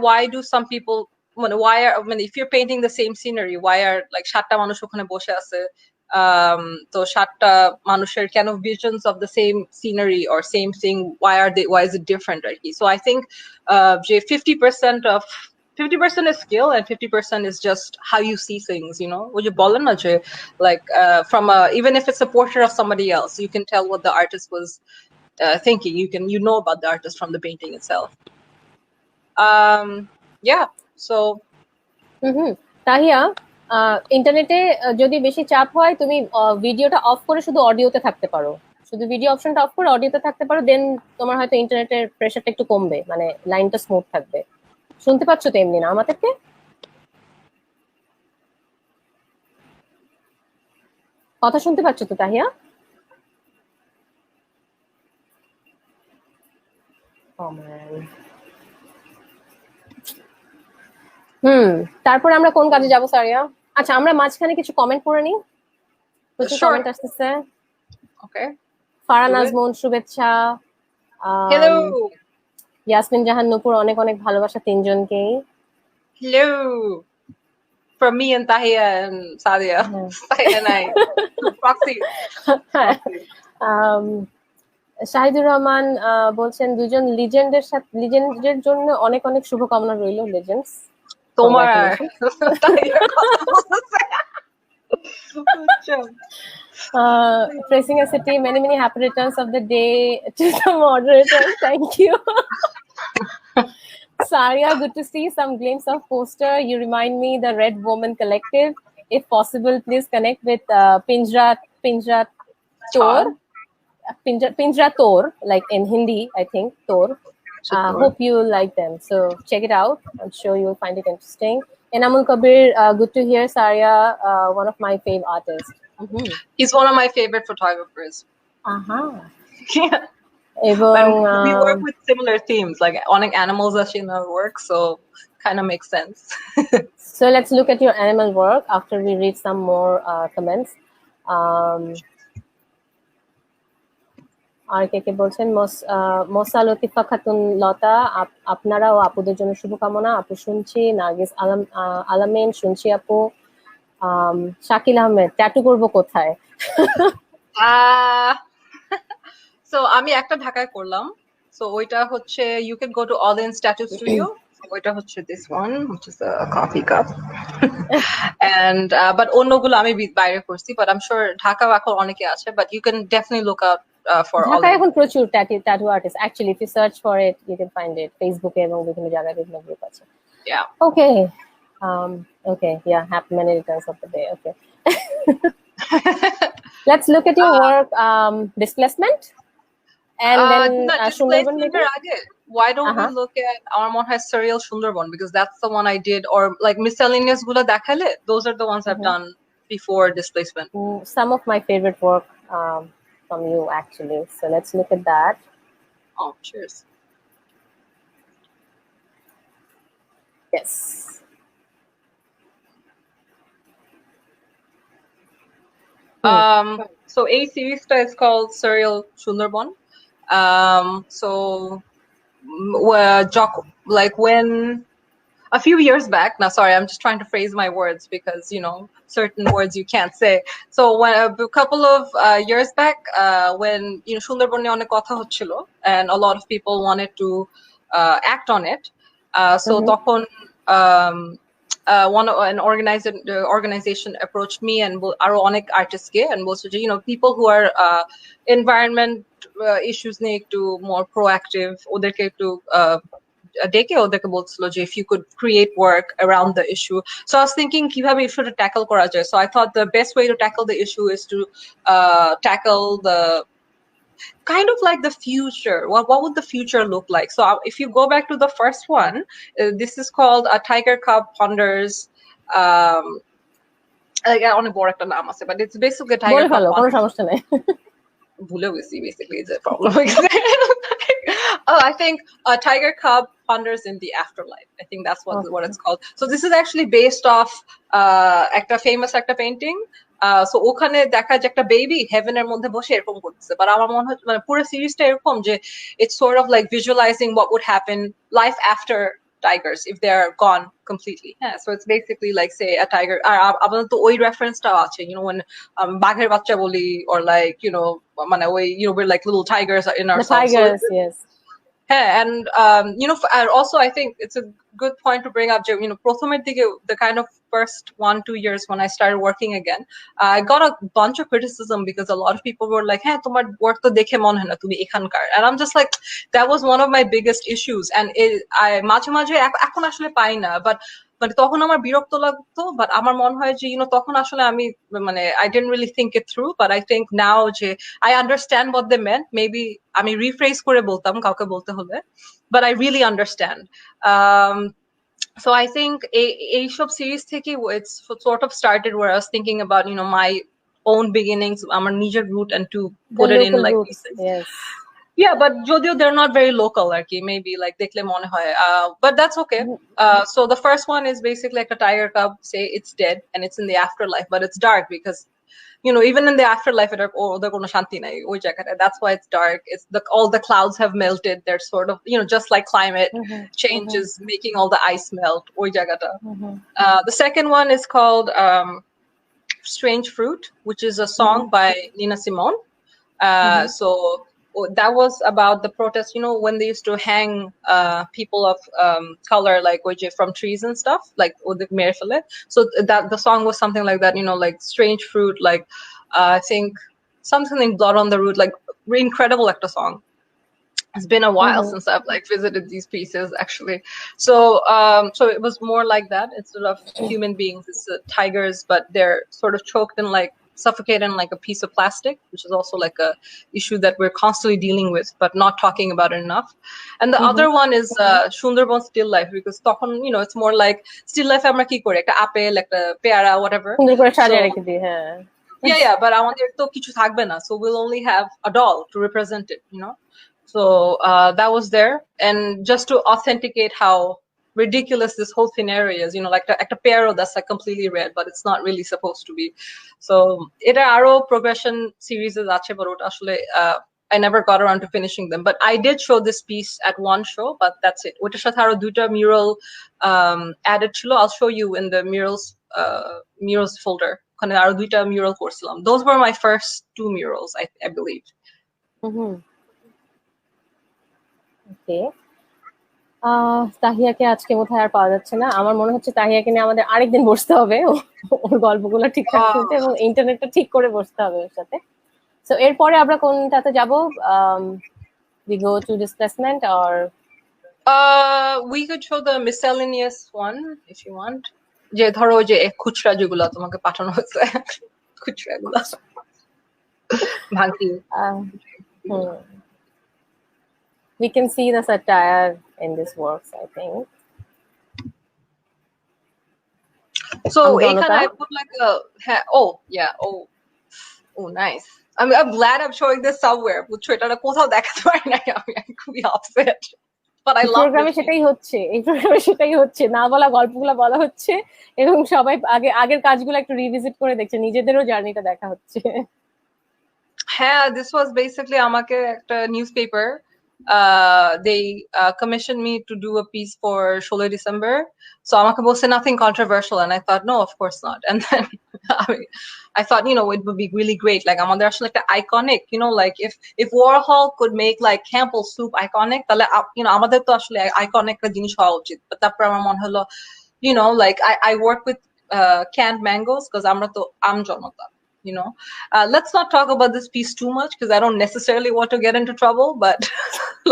why do some people, if you're painting the same scenery, why are like সাতটা মানুষ ওখানে বসে আছে, তো সাতটা মানুষের kind of visions of the same scenery or same thing, why is it different, right? So I think 50% is skill and 50% is just how you see things, would you বলেন না যে, like from even if it's a portrait of somebody else, you can tell what the artist was thinking. You know about the artist from the painting itself. Yeah, so Tahiya, ইন্টারনেটে যদি বেশি চাপ হয়, তুমি ভিডিওটা অফ করে শুধু অডিওতে থাকতে পারো, শুধু ভিডিও অপশনটা অফ করে অডিওতে থাকতে পারো, দেন তোমার হয়তো ইন্টারনেটের প্রেশারটা একটু কমবে, মানে লাইনটা স্মুথ থাকবে। শুনতে পাচ্ছ তো এমনি না আমাদেরকে? কথা শুনতে পাচ্ছ তো তাহিয়া? তারপরে আমরা কোন কাজে যাব সারিয়া? আচ্ছা, আমরা মাঝখানে কিছু কমেন্ট পড়ে নিই। প্রচুর কমেন্ট আসতেছে। ওকে, ফারান আজমন শুভেচ্ছা। হ্যালো। ইয়াসমিন জাহান নূপুর, অনেক অনেক ভালোবাসা তিনজনকেই। Hello from me and Tahia and Sadya. Tahia and I. Proxy. Shahidur Rahman বলছেন, দুজন লিজেন্ডের জন্য অনেক অনেক শুভকামনা রইল। লেজেন্ডস তোমার Pressing a city, many happy returns of the day to the moderator. Thank you. Saria, good to see some glimpse of poster. You remind me the Red Woman Collective. If possible, please connect with Pinjra Tor, like in Hindi, I think Tor. Hope you like them. So check it out. I'm sure you'll find it interesting. Enamul Kabir, good to hear Saria, one of my favorite artists. He's one of my favorite photographers. Yeah. We work with similar themes, like owning animals as in our work, so kind of makes sense. So let's look at your animal work after we read some more comments. আর কে বলছেন, মোসা লতিফা খাতুন লতা, আপনারা ও আপুদের জন্য শুভকামনা। আপু শুনছি। নার্গিস আলামিন শুনছি আপু। শাকিল আহমেদ, ট্যাটু করবো কোথায়? So আমি একটা ঢাকায় করলাম, so ওইটা হচ্ছে you can go to All-In's Tattoo Studio. ওইটা হচ্ছে this one, which is a coffee cup. And but অন্যগুলো আমি বাইরে করছি, but I'm sure ঢাকা এখন অনেকে আছে, but you can definitely look out for all. ঢাকায় এখন প্রচুর tattoo artist, actually if you search for it you can find it. Facebook এ এবং বিভিন্ন জায়গায় বিভিন্ন গ্রুপ আছে। Yeah. Okay, yeah, happy many returns of the day. Okay. Let's look at your work, Displacement. And then why don't we look at our one has Surreal Sundarban, because that's the one I did, or like miscellaneous gula dekhale, those are the ones I've done before Displacement. Some of my favorite work from you actually, so let's look at that. Oh, cheers. Yes. So a series is called Serial Sundarban. So like when a few years back, now sorry, I'm just trying to phrase my words because certain words you can't say. So when a couple of years back, when Sundarban niye onek kotha hocchilo and a lot of people wanted to act on it, so তখন an organization approached me and aro onek artists ke and bolche je people who are environment issues niye ekটু more proactive ওদেরকে একটু ডেকে ওদেরকে বলছিল যে if you could create work around the issue. So I was thinking কিভাবে ইস্যুটা tackle করা যায়. So I thought the best way to tackle the issue is to tackle the kind of like the future. What would the future look like? So if you go back to the first one, this is called a Tiger Cub Ponders. অনেক বড় একটা নাম আছে, but it's basically a Tiger Cub কোনো সমস্যা নাই। ভুলে গেছি basically is a problem. Oh, I think Tiger Cub Ponders in the Afterlife. I think that's what it's called. So this is actually based off একটা famous একটা painting. So ওখানে দেখা যায় একটা বেবি হেভেনের মধ্যে বসে এরকম করতেছে, বাট আমার মনে হয় মানে পুরো সিরিজটা এরকম যে it's sort of like visualizing what would happen life after tigers if they are gone completely. Yeah, so it's basically like say a tiger আবার তো ওই রেফারেন্সটাও আছে when বাঘের বাচ্চা বলি or like মানে ওই we're like little tigers in our the tigers, so yes. Yeah, and also I think it's a good point to bring up, প্রথমের দিকে the kind of first 1-2 years when I started working again, I got a bunch of criticism because a lot of people were like, "Hey, তোমার work তো দেখে মনে হয় না তুমি এখানকার," and I'm just like, that was one of my biggest issues, and I মাঝে মাঝে এখন আসলে পাই না, but মানে তখন আমার বিরক্ত লাগতো, বাট আমার মনে হয় যে তখন আসলে আমি মানে I didn't really think it through, but I think now যে I understand what they meant. Maybe আমি rephrase করে বলতাম কাউকে বলতে হলে, but I really understand. So I think এইসব series থেকে it's sort of started where I was thinking about my own beginnings, আমার নিজের root, and to put it in like roots, yes. Yeah, but jodio they're not very local, maybe like dekle mone hoy, but that's okay. So the first one is basically like a tiger cub say it's dead and it's in the afterlife, but it's dark because even in the afterlife there kono shanti nai oi jagata. That's why it's dark. It's all the clouds have melted. They're sort of just like climate change is making all the ice melt oi jagata. The second one is called Strange Fruit, which is a song by Nina Simone. So that was about the protest, when they used to hang people of color like from trees and stuff, like so that the song was something like that, like strange fruit, like I think something like blood on the root, like incredible actor song. It's been a while since I've like visited these pieces actually. So so it was more like that. Instead of human beings, it's tigers, but they're sort of choked in like suffocated in like a piece of plastic, which is also like a issue that we're constantly dealing with but not talking about it enough. And the other one is Sundarban still life, because তখন it's more like still life আমরা কি করি একটা apple একটা পেয়ারা whatever সুন্দর করে সাজিয়ে রেখে দিই, হ্যাঁ। Yeah, but আমাদের তো কিছু থাকবে না, so we'll only have a doll to represent it, So that was there, and just to authenticate how ridiculous this whole scenario is, like a pero that's like completely red, but it's not really supposed to be. So এটা আরো progression series আছে, but ওটা আসলে I never got around to finishing them, but I did show this piece at one show, but that's it. ওটার সাথে আরো দুইটা mural added ছিল. I'll show you in the murals folder. ওখানে আরো দুইটা mural করছিলাম. Those were my first 2 murals, I believe. ওকে, তাহিয়াকে আজকে বোধহয় আর পাওয়া যাচ্ছে না। আমার মনে হচ্ছে তাহিয়াকে নিয়ে আমাদের আরেকদিন বসতে হবে, ওর গল্পগুলো ঠিকঠাক শুনতে এবং ইন্টারনেটটা ঠিক করে বসতে হবে ওর সাথে। সো এরপরে আমরা কোনটাতে যাব? We go to displacement or we could show the miscellaneous one if you want. যে ধরো যে খুচরা যেগুলো তোমাকে পাঠানো হচ্ছে, খুচরাগুলো ভাঙি। We can see the satire in this works, I think. So I put like oh nice. I'm glad I'm showing this somewhere. বুঝছো এটা কোথাও দেখাতে পারি না আমি, খুবই upset. but I এই love প্রোগ্রামে this সেটাই হচ্ছে, এই প্রোগ্রামে সেটাই হচ্ছে, না বলা গল্পগুলো বলা হচ্ছে এবং সবাই আগের কাজগুলো একটু রিভিজিট করে দেখছে, নিজেদেরও জার্নিটা দেখা হচ্ছে। হ্যাঁ, this was basically আমাকে একটা newspaper they commissioned me to do a piece for 16 December, so আমাকে বলছে nothing controversial, and I thought no, of course not. And then I thought, you know, it would be really great, like আমাদের আসলে একটা iconic, you know, like if Warhol could make like Campbell soup iconic, তাহলে you know আমাদের তো আসলে iconic একটা জিনিস হওয়া উচিত। But তারপর আমার মনে হলো, you know, like I work with canned mangoes because আমরা তো আম জনতা, you know. Let's not talk about this piece too much because I don't necessarily want to get into trouble, but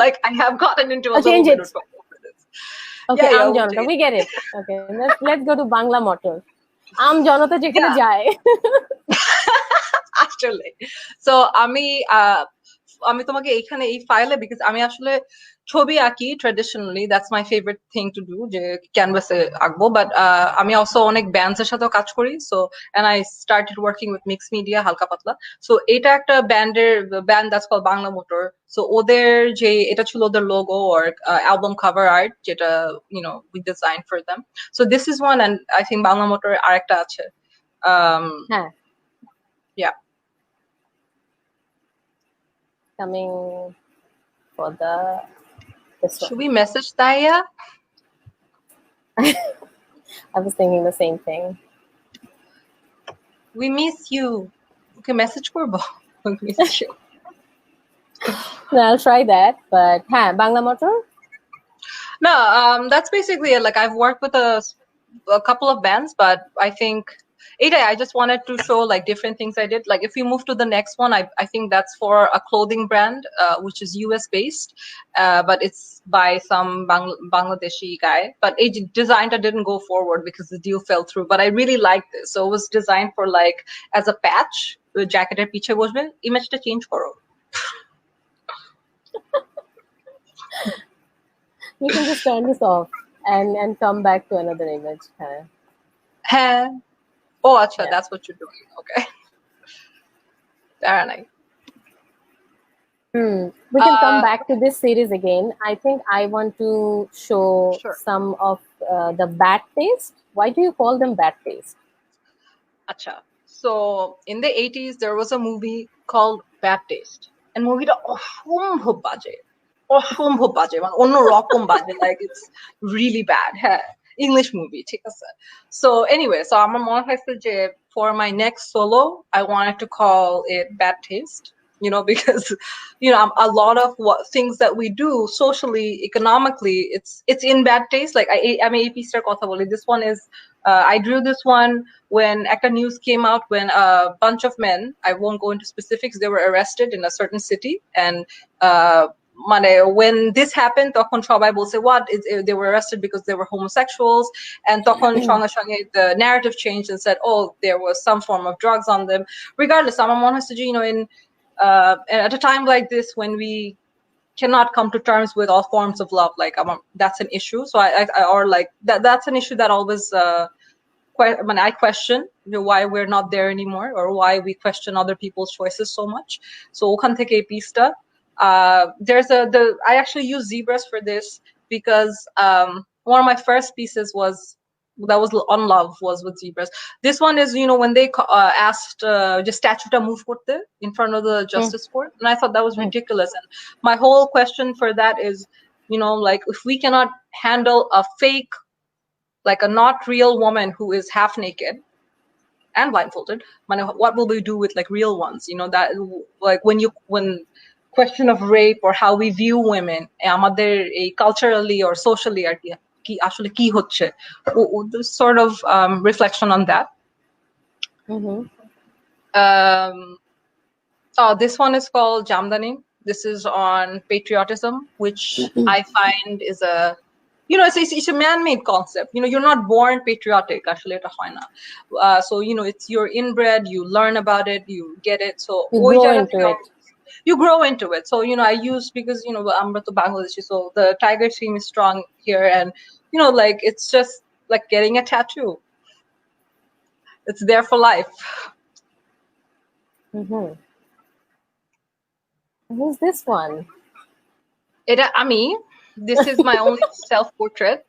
like I have gotten into a I'll little change bit it. of trouble for this. Okay, Yeah, আম we'll জনতা, change we get it. Okay, let's go to Bangla motor. আম জনতা যেখানে Yeah. যায়। Actually, so আমি তোমাকে এইখানে এই ফাইলে, because আমি আসলে ছবি আঁকি traditionally, that's my favorite thing to do, যে ক্যানভাসে আঁকবো, but আমি also অনেক ব্যান্ডস এর সাথেও কাজ করি, so and I started working with mixed media হালকা পাতলা, so এটা একটা band that's called Bangla motor, so ওদের যে এটা ছিল ওদের logo or album cover art যেটা you know we designed for them, so this is one, and I think Bangla motor আরেকটা আছে, হ্যাঁ, yeah. coming for this one. Should we message Tahia? I was thinking the same thing. We miss you. Okay, message করবো. We miss you. No, I'll try that, but হ্যাঁ, Bangla motor. No, that's basically it. Like I've worked with a couple of bands, but I think I just wanted to show like different things I did. Like if we move to the next one, I think that's for a clothing brand, which is US based, but it's by some Bangladeshi guy. But a design that didn't go forward because the deal fell through. But I really liked this, so it was designed for like as a patch. Jacket er piche bosbe, image ta change koro. You can just turn this off and come back to another image. হ্যাঁ, oh acha, Yeah. that's what you're doing. Okay. Very nice. We can come back to this series again. I think I want to show Sure. some of the bad taste. Why do you call them bad taste? Acha. So in the 80s, there was a movie called Bad Taste. And movie ta অসম্ভব বাজে, মানে অন্য রকম বাজে, like it's really bad. হ্যাঁ, English movie, ঠিক আছে. So anyway, so আমার মনে হয়েছে যে for my next solo, I wanted to call it Bad Taste, you know, because you know a lot of things that we do socially, economically, it's in bad taste. Like আমি এই পিসটার কথা বলি. This one is I drew this one when একটা news came out when a bunch of men, I won't go into specifics, they were arrested in a certain city, and মানে when this happened তখন সবাই বলছে what they were arrested because they were homosexuals, and তখন সঙ্গে সঙ্গে the narrative changed and said oh there was some form of drugs on them. Regardless, আমার মনে হচ্ছে যে you know in at a time like this when we cannot come to terms with all forms of love, like that's an issue, so I or like that's an issue that always when I question why we're not there anymore, or why we question other people's choices so much. So ওখান থেকে এই পিসটা, there's I actually use zebras for this because one of my first pieces that was on love was with zebras. This one is you know when they asked just statute move korte in front of the justice court, and I thought that was ridiculous, and my whole question for that is you know like if we cannot handle a fake, like a not real woman who is half naked and blindfolded, what will we do with like real ones, you know, that like when question of rape or how we view women আমাদের এই culturally or socially আর কি আসলে কি হচ্ছে, this sort of reflection on that. Oh, this one is called Jamdani. This is on patriotism, which I find is a you know it's a man-made concept. You know, you're not born patriotic আসলে এটা হয় না, so you know it's you're inbred, you learn about it, you get it, so You grow into it. You grow into it. So you know I use, because you know আমরা তো Bangladeshi, so the tiger theme is strong here, and you know like it's just like getting a tattoo, it's there for life. Who's this one? এটা আমি This is my only self-portrait.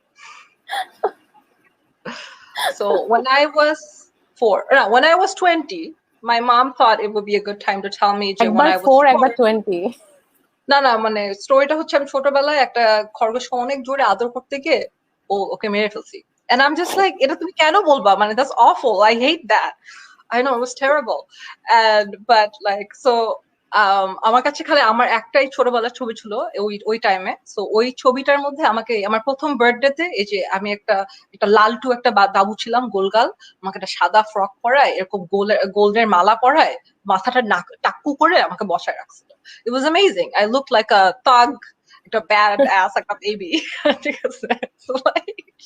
So when I was 20, my mom thought it would be a good time to tell me when একবার I was 4 4. একবার 20 না না মানে স্টোরিটা হচ্ছে আমি ছোটবেলায় একটা খরগোশকে অনেক জোরে আদর করতে গিয়ে ওকে মেরে ফেলছি, and I'm just like এটা তুমি কেন বলবা, মানে that's awful, I hate that, I know it was terrible, and but like so আমার কাছে খালি আমার একটাই ছোটবেলার ছবি ছিল ওই টাইমে, সো ওই ছবিটার মধ্যে আমাকে আমার প্রথম বার্থডেতে এই যে আমি একটা লালটু একটা বাবু ছিলাম গোলগাল, আমাকে একটা সাদা ফ্রক পরায় এরকম গোল্ডের মালা পরায় মাথাটা টাক্কু করে আমাকে বসায় রাখছিল. It was amazing. I looked like a thug, like a badass, like a baby. So like,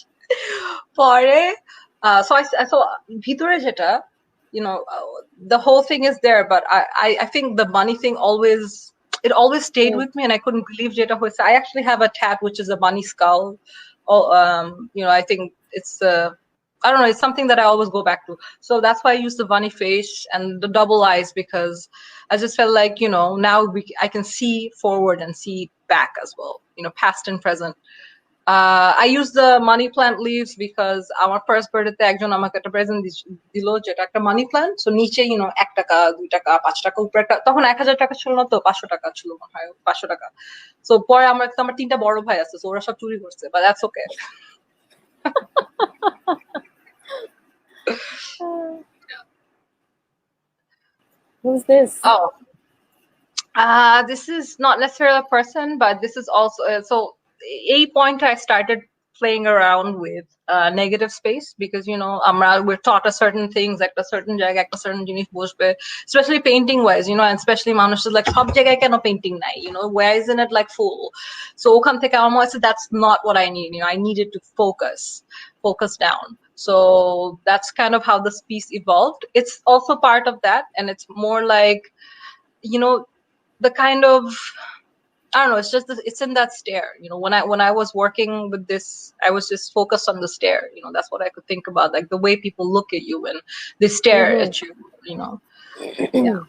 পরে so ভিতরে যেটা, you know, the whole thing is there, but I think the money thing always stayed with me, and I couldn't believe যেটা হয়েছে. I actually have a tat which is a bunny skull. You know, I think it's I don't know, it's something that I always go back to. So that's why I use the bunny face and the double eyes, because I just felt like, you know, now I can see forward and see back as well, you know, past and present. I use the money plant leaves because our first birthday একজন আমাকে একটা present দিল যেটা একটা money plant, so নিচে you know 1 টাকা 2 টাকা 5 টাকা উপরে তখন 1000 টাকা ছিল না তো 500 টাকা ছিল মনে হয়, 500 টাকা। সো পরে আমার 3টা বড় ভাই আছে, সো ওরা সব চুরি করছে, but that's okay. Who's this? Oh, this is not necessarily a person, but this is also so a point I started playing around with negative space, because you know we're taught a certain things, like a certain jagga, like a certain জিনিস বসবে, especially painting wise, you know, and especially মানুষ is like সব জায়গায় কেন painting নাই, you know, why isn't it like full? So ওখান থেকে আমার মনে হচ্ছে that's not what I need, you know, I needed to focus down. So that's kind of how this piece evolved. It's also part of that, and it's more like, you know, the kind of, I don't know, it's just it's in that stare, you know, when I was working with this, I was just focused on the stare, you know, that's what I could think about, like the way people look at you when they stare at you, you know. Yeah.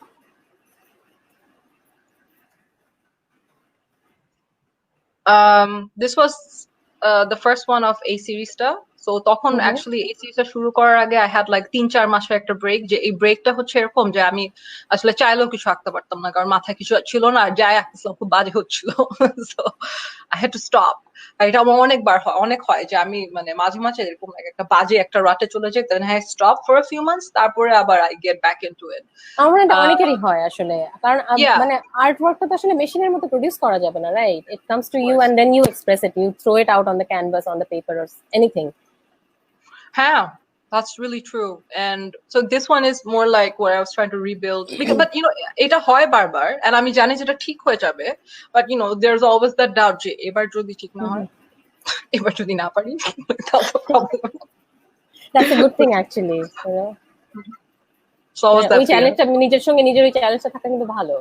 This was the first one of a series টা, so তখন actually এই সিরিজটা শুরু করার আগে I had like 3-4 মাসের একটা break, যে এই ব্রেকটা হচ্ছে এরকম যে আমি আসলে চাইলেও কিছু আঁকতে পারতাম না, কারণ মাথায় কিছু ছিল না, আর যাই আঁকতেছিলাম খুব বাজে হচ্ছিল। So I had to stop. এটা আমার অনেক হয় যে আমি মানে মাঝে মাঝে এরকম একটা বাজে একটা রাতে চলে যাই, then I stop for a few months, তারপরে আবার I get back into it. আমার এটা অনেকেরই হয় আসলে, কারণ মানে আর্ট ওয়ার্কটা তো আসলে মেশিনের মতো প্রোডিউস করা যাবে না, right? It comes to you and then you express it, you throw it out on the canvas, on the paper, or anything. Yeah, that's really true. And so this one is more like what I was trying to rebuild, because but you know এটা হয় বারবার, and আমি জানি যেটা ঠিক হয়ে যাবে, but you know there's always that doubt যে এবার যদি ঠিক না হয়, এবার যদি না পারি, that's a problem. That's a good thing actually, you know. So always that ওই চ্যালেঞ্জটা নিজের সঙ্গে নিজের ওই চ্যালেঞ্জটা থাকা কিন্তু ভালো.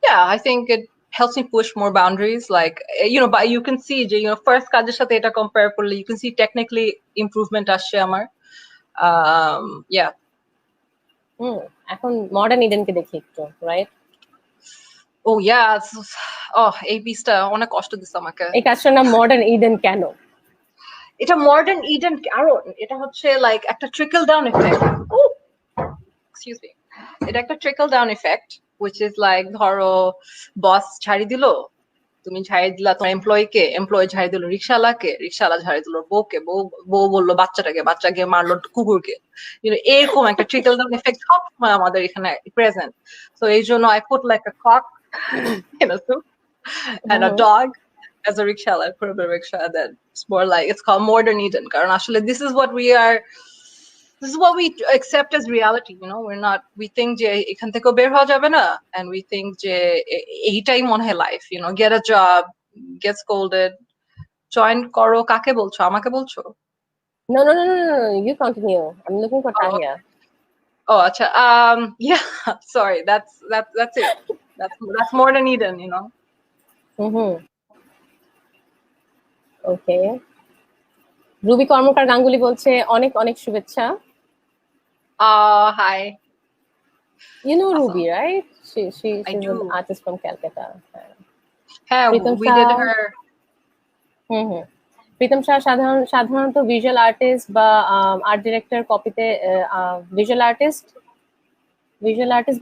Yeah, I think it helps me push more boundaries, like you know, but you can see যে you know first কাজের সাথে এটা compare করলে you can see technically improvement আসছে আমার. Yeah. এখন মডার্ন ইডেনকে দেখি একটু, রাইট? Oh yeah, এই পিসটা অনেক কষ্ট দিছে আমাকে। এই কাজটার নাম মডার্ন ইডেন কেন? এটা মডার্ন ইডেন কারণ এটা হচ্ছে লাইক একটা trickle down effect. Excuse me, এটা একটা trickle down effect, which is like ধরো বস ঝাড়ি দিল, তুমি ঝাড়ি দিলা তোমার এমপ্লয়িকে, এমপ্লয়ি ঝাড়ি দিল রিকশাওয়ালাকে, রিকশাওয়ালা ঝাড়ি দিল বউকে, বউ বললো বাচ্চাটাকে, বাচ্চা গিয়ে মারলো কুকুরকে, you know, এরকম একটা ট্রিকল ডাউন এফেক্ট সবসময় আমাদের এখানে প্রেজেন্ট। So এই জন্য I put like a clock in a soup and a dog as a rickshaw, I put up a rickshaw, and then it's more like it's called modern Eden, karon ashole this is what we accept as reality, you know, we think je ekhan theko ber howa jabe na, and we think je eitai mone hoy life, you know, get a job, get scolded, join koro, kake bolcho, amake bolcho? No, you continue, I'm looking for Tahia. Oh acha, yeah, sorry, that's it. That's modern Eden, you know. Okay, Ruby Karmakar Ganguly বলছে অনেক অনেক শুভেচ্ছা। Hi. You know Awesome. Ruby, right? She's I do. an artist from Calcutta. Hey, we did her হুম। প্রীতম শাহ সাধারণত visual artist বা art director কপিতে visual artist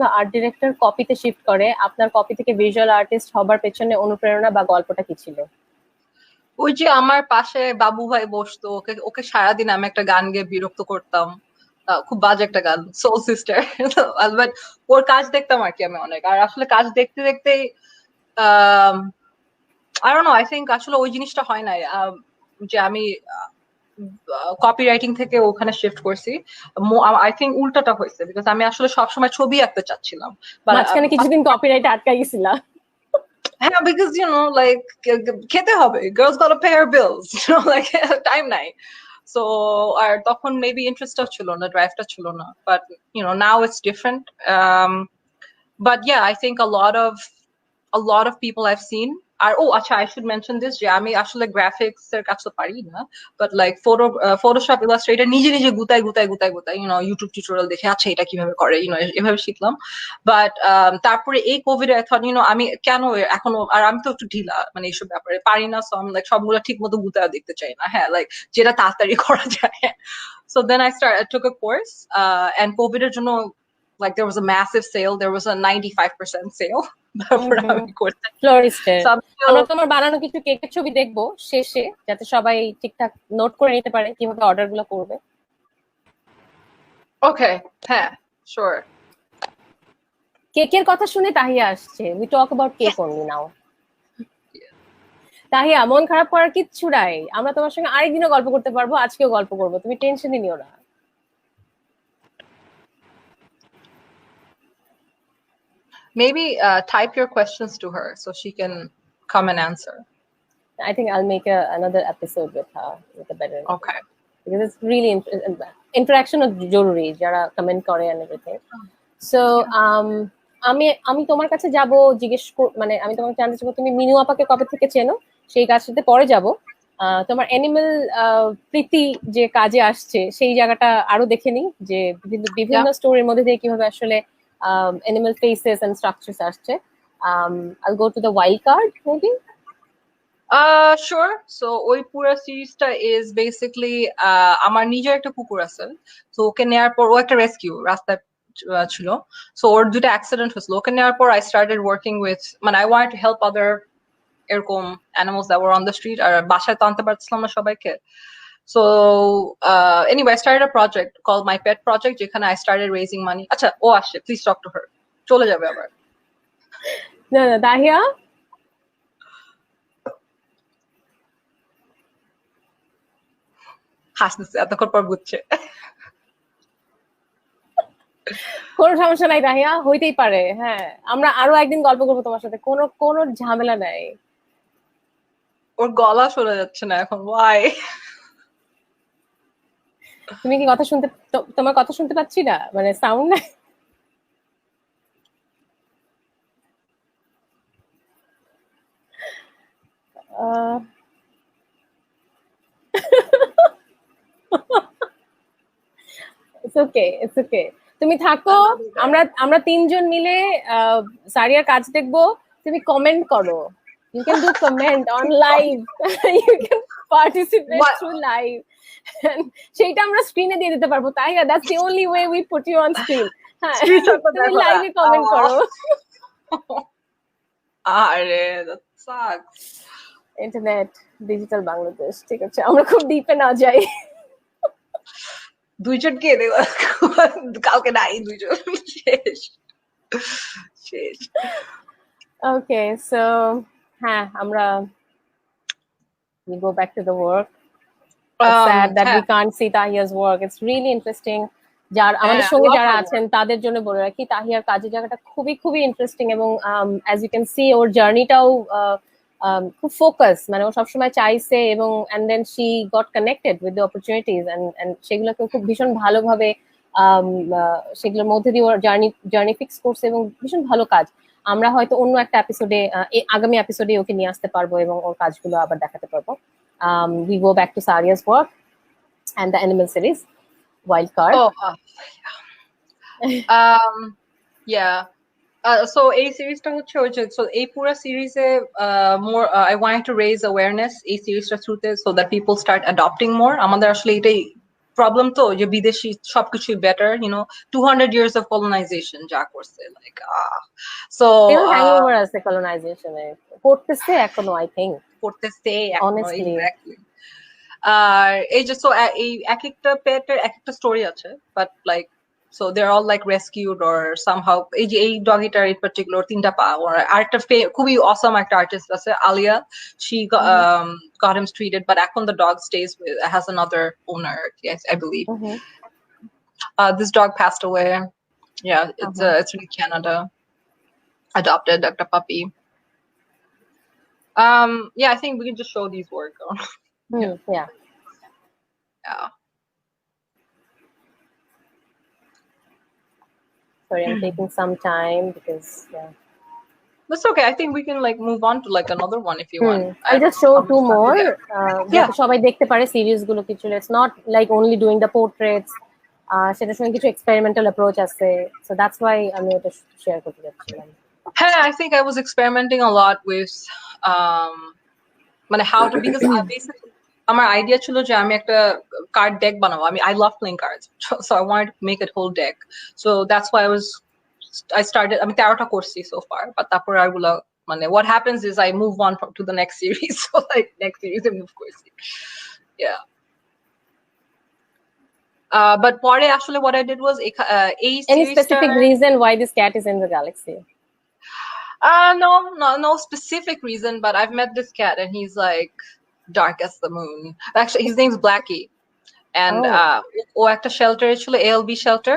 বা art director কপিতে shift করে। আপনার কপি থেকে ভিজুয়াল আর্টিস্ট হবার পেছনে অনুপ্রেরণা বা গল্পটা কি ছিল? ওই যে আমার পাশে বাবু ভাই বসতো, ওকে ওকে সারাদিন আমি একটা গান গেয়ে বিরক্ত করতাম। খুব বাজে একটা গান, সোল সিস্টার। বাট ওর কাজ দেখতাম আর কি আমি অনেক। আর আসলে কাজ দেখতে দেখতেই I don't know, I think আসলে ওই জিনিসটা হয় নাই, যে আমি কপি রাইটিং থেকে ওখানে শিফট করছি। আই থিংক উল্টাটা হয়েছে, বিকজ আমি আসলে সবসময় ছবি আঁকতে চাচ্ছিলাম। মাঝখানে কিছুদিন কপিরাইট আটকাই গেছিলা? হ্যাঁ, বিকজ লাইক খেতে হবে, গার্লস গট পে হার বিলস, লাইক টাইম নাই। সো আর তখন মেবি ইন্টারেস্টটা ছিল না, ড্রাইভটা ছিল না। But now it's different. But yeah, I think a lot of people I've seen are, oh acha, I should mention this, যে আমি আসলে গ্রাফিক্স এর কাজ তো পারি না, বাট লাইক ফটোশপ ইলাস্ট্রেটর নিজে নিজে গুতাই ইউটিউব টিউটোরিয়াল দেখে আচ্ছা এটা কিভাবে করে এভাবে শিখলাম। বাট তারপরে এই কোভিড এ থট আমি কেন এখনো, আর আমি তো একটু ঢিলা মানে এইসব ব্যাপারে পারি না, সো আমি লাইক সবগুলো ঠিক মতো গুতায় দেখতে চাই না, হ্যাঁ লাইক যেটা তাড়াতাড়ি করা যায়। So then I took a course, and COVID এর জন্য like there was a massive sale, there was a 95% sale. তারপর আমি করতে ফ্লোরিস্টের। আমরা তোমার বানানো কিছু কেকের ছবি দেখবো শেষে, যাতে সবাই ঠিকঠাক নোট করে নিতে পারে কিভাবে অর্ডার গুলো করবে। ওকে, হ্যাঁ, sure. কেকের কথা শুনে তাহিয়া আসছে। We talk about cake only now. Tahiya, মন খারাপ করার কিচ্ছু নাই, আমরা তোমার সঙ্গে আরেকদিনও গল্প করতে পারবো, আজকেও গল্প করবো, তুমি টেনশনই নিও না। Maybe type your questions to her so she can come and answer. I think I'll make another episode with her with a better Okay. because it's really interaction of জরুরি, যারা কমেন্ট করে and everything. So আমি তোমার কাছে যাব, জিজ্ঞেস মানে আমি তোমাকে জানতে চাইবো তুমি মিনু আপাকে কবে থেকে চেনো, সেই কাজটাতে পরে যাব। তোমার অ্যানিমেল প্রীতি যে কাজে আসছে সেই জায়গাটা আরো দেখে নি, যে বিভিন্ন স্টোরির মধ্যে দিয়ে কিভাবে আসলে animal faces and structures আসছে। I'll go to the wild card maybe. Sure. So ওই পুরো সিরিজটা is basically আমার নিজের একটা কুকুর আছে, তো ওকে নেওয়ার পর ও একটা রেস্কিউ রাস্তায় ছিল, সো ওর দুটো অ্যাক্সিডেন্ট হয়েছিল। ওকে নেওয়ার পর I started working with, মানে I wanted to help other এরকম animals that were on the street, আর বাসায় তো আনতে পারছিলাম না সবাইকে। So anyway, I started a project called My Pet Project, যেখানে I started raising money. আচ্ছা, ও আসছে, please talk to her. চলে যাবে আবার। না তাহিয়া, হাসতেছে, এতক্ষণ পর বুঝছে। কোনো সমস্যা নাই তাহিয়া, হইতেই পারে। হ্যাঁ, আমরা আরো একদিন গল্প করবো তোমার সাথে, কোনো ঝামেলা নাই। ওর গলা শোনা যাচ্ছে না এখন, ওয়াই? তুমি কি কথা শুনতে, তোমার কথা শুনতে পাচ্ছি না, মানে সাউন্ড নাই। It's okay. তুমি থাকো, আমরা তিনজন মিলে সারিয়ার কাজ দেখবো। তুমি কমেন্ট করো, you can do comment on live, you can participate through live, সেইটা আমরা স্ক্রিনে দিয়ে দিতে পারবো। তাই that's the only way we put you on screen. হ্যাঁ, তুমি লাইভে কমেন্ট করো। আরে that sucks. Internet digital Bangladesh, ঠিক আছে, আমরা খুব ডিপে না যাই। দুইজনকে দেওয়া কাউকে নাই, দুইজন শেষ। ওকে, সো হ্যাঁ, আমরা we go back to the work. It's sad that we can't see Tahia's work. It's really interesting. যার আমাদের সঙ্গে যারা আছেন তাদের জন্য বলে রাখি, তাহিয়ার কাজের জায়গাটা খুবই খুবই ইন্টারেস্টিং, এবং as you can see ওর জার্নিটাও খুব ফোকাস, মানে ও সবসময় চাইছে, এবং and then she got connected with the opportunities and সেগুলোকে খুব ভীষণ ভালোভাবে সেগুলোর মধ্যে দিয়ে ওর জার্নি ফিক্স করছে, এবং ভীষণ ভালো কাজ। আমরা হয়তো অন্য একটা এপিসোডে, আগামী এপিসোডে ওকে নিয়ে আসতে পারবো এবং ওর কাজগুলো আবার দেখাতে পারবো। We go back to Saria's work and the animal series Wild Card. Oh, yeah. So a series ta hocche oই je so ei pura series e more I wanted to raise awareness এই সিরিজটা থ্রুতে so that people start adopting more আমাদের আসলে এটাই problem তো যে বিদেশি সবকিছু better 200 years of colonization যা করছে like so hangover আছে colonization এ করতেছে এখনো I think করতেছে এখনো honestly exactly আর এই যে so এই এক একটা পেটের এক একটা স্টোরি আছে but like so they're all like rescued or somehow এই doggyটার in particular তিনটা পা or আরেকটা খুবই awesome একটা artist আছে Alia she got him treated but এখন the dog stays with has another owner yes I believe this dog passed away yeah it's in Canada adopted a puppy yeah I think we can just show these work yeah sorry I'm taking some time because that's okay I think we can like move on to like another one if you want I'll just show two more যাতে সবাই দেখতে পারে series গুলো কিছু it's not like only doing the portraits সেটার সঙ্গে কিছু experimental approach আছে so that's why আমি এটা শেয়ার করতে যাচ্ছিলাম hey I think I was experimenting a lot with মানে how to because basically আমার আইডিয়া ছিল যে আমি একটা কার্ড ডেক বানাবো I love playing cards so I wanted to make a whole deck so that's why I started আমি 13টা করছি so far but তারপর আরগুলো মানে what happens is I move on to the next series so like next series I move করছি yeah but পরে আসলে what I did was any specific reason why this cat is in the galaxy no specific reason but I've met this cat and he's like dark as the moon actually his name's Blackie and ও একটা shelter ছিল ALB shelter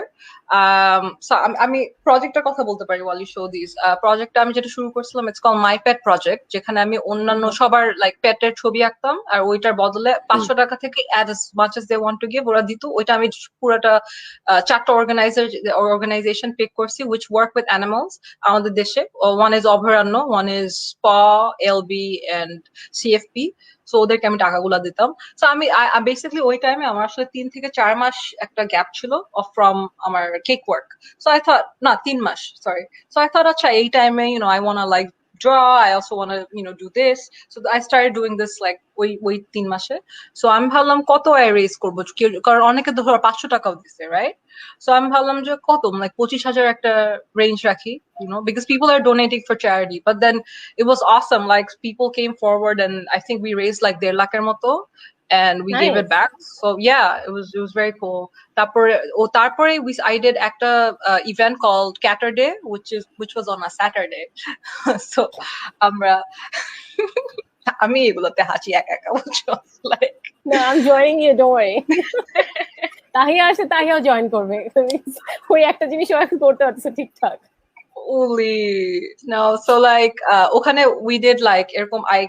so আমি প্রজেক্টের কথা বলতে পারি while you show these প্রজেক্টটা আমি যেটা শুরু করছিলাম it's called my pet project যেখানে আমি অন্যান্য সবার like পেটের ছবি আঁকতাম আর ওইটার বদলে 500 টাকা থেকে add as much as they want to give ওরা দিত ওইটা আমি পুরোটা চারটা organization pick করছি which work with animals আমাদের দেশে one is অভয়ারণ্য one is SPA ALB and CFP so ওদেরকে আমি টাকাগুলো দিতাম so আমি basically ওই টাইমে আমার আসলে 3 থেকে 4 মাস একটা গ্যাপ ছিল from আমার cake work so I thought not 3 mass sorry so I thought acha ei time I want to like draw I also want to do this so I started doing this like ওই 3 মাসে so আমি ভাবলাম কত raise করব কারণ অনেকে তো 500 টাকাও দিছে right so আমি ভাবলাম যে কত like 25,000 একটা range রাখি because people are donating for charity but then it was awesome like people came forward and I think we raised like 1.5 লাখের মতো and we gave it back so yeah it was very cool তারপরে I did একটা event called Catterday which was on a Saturday so আমরা আমি এগুলোতে হাসি একা একা বুঝছো like no I'm joining you don't worry Tahiya আসে তাহিয়াও জয়েন করবে ওই একটা জিনিস ও এখন করতে পারছে ঠিকঠাক only no so like ওখানে we did like এরকম I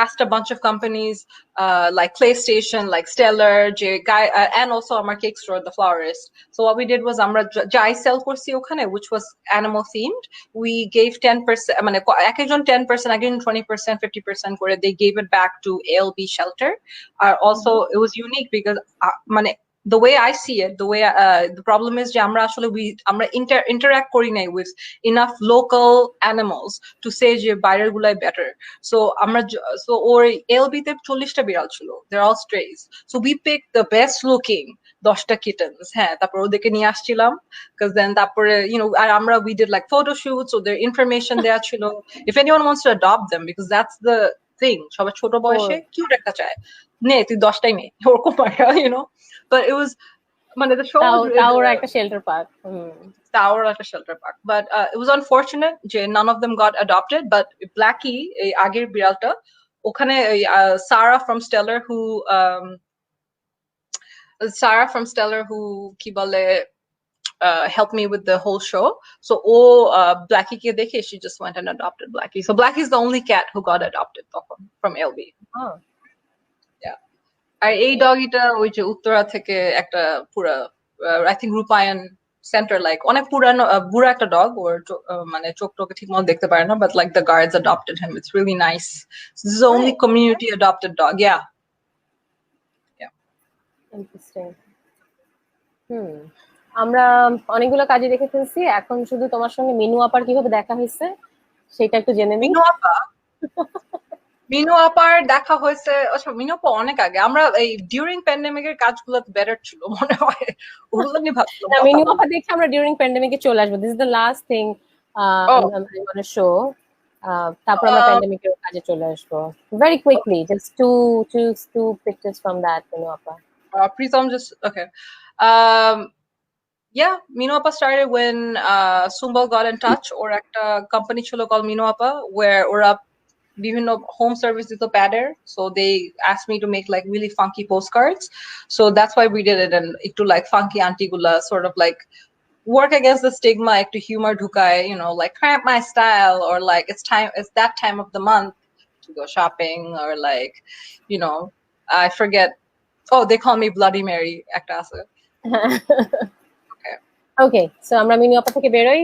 asked a bunch of companies like PlayStation, like Stellar, and also our cake store, The Florist. So what we did was আমরা যাই sell করছি ওখানে which was animal themed. We gave 10%, মানে একজন 10%, একজন 20%, 50% করে they gave it back to ALB shelter. Also it was unique because মানে the way I see it, the problem is যে আমরা আসলে আমরা interact করি নাই with enough local animals to say যে বাইরের গুলাই better. So আমরা or ALB তে 40টা বিড়াল ছিল. They're all strays. So we picked the best looking 10টা kittens. হ্যাঁ তারপর ওদেরকে নিয়ে আসছিলাম because then তারপরে আর আমরা we did like photo shoots so their information দেয়া ছিল. If anyone wants to adopt them because that's the thing. সবাই ছোট বয়সে cute একটা চায়. নে তুই 10টাই নে ওরকম but it was মানে the show Tower একটা shelter park Tower at a shelter park but it was unfortunate যে none of them got adopted but Blackie এই আগের বিড়ালটা ওখানে Sarah from Stellar who কি বলে helped me with the whole show so Blackie কে দেখে she just went and adopted Blackie so Blackie is the only cat who got adopted from LB আর এই ডগিটা ওই যে উত্তরা থেকে একটা পুরা I think রূপায়ণ center like অনেক পুরানো বুড়া একটা ডগ ওর মানে চোখ টোকে ঠিক মতো দেখতে পারে না but like the guards adopted him it's really nice so this is the only community adopted dog yeah interesting আমরা অনেকগুলো কাজে দেখে ফেলছি, এখন শুধু তোমার সঙ্গে মিনু আপার কিভাবে দেখা হয়েছে সেটা একটু জেনে নিই। মিনু আপার দেখা হয়েছে, আচ্ছা মিনু আপা অনেক আগে, আমরা এই ডিউরিং প্যান্ডেমিকের কাজগুলো বেটার ছিল মনে হয়, ওগুলো নিয়ে ভাবছিলাম। না, মিনু আপা দেখে আমরা ডিউরিং প্যান্ডেমিকে চলে আসবো। This is the last thing মানে শো, তারপর আমরা প্যান্ডেমিকের কাজে চলে আসবো very quickly. Just two pictures from that Minu আপা। Please, I'm just okay. Yeah, Minu Appa started when Sumbal got in touch, or একটা company ছিল called Minu Appa, where ওরা বিভিন্ন home service দিত প্যাডের, so they asked me to make like really funky postcards, so that's why we did it. And একটু like funky auntie gula sort of like work against the stigma, একটু humor ঢুকায়, you know, like cramp my style, or like it's that time of the month to go shopping, or like, you know, I forget, oh they call me Bloody Mary একটা আছে। ওকে, so আমরা মিনু আপা থেকে বেরোই।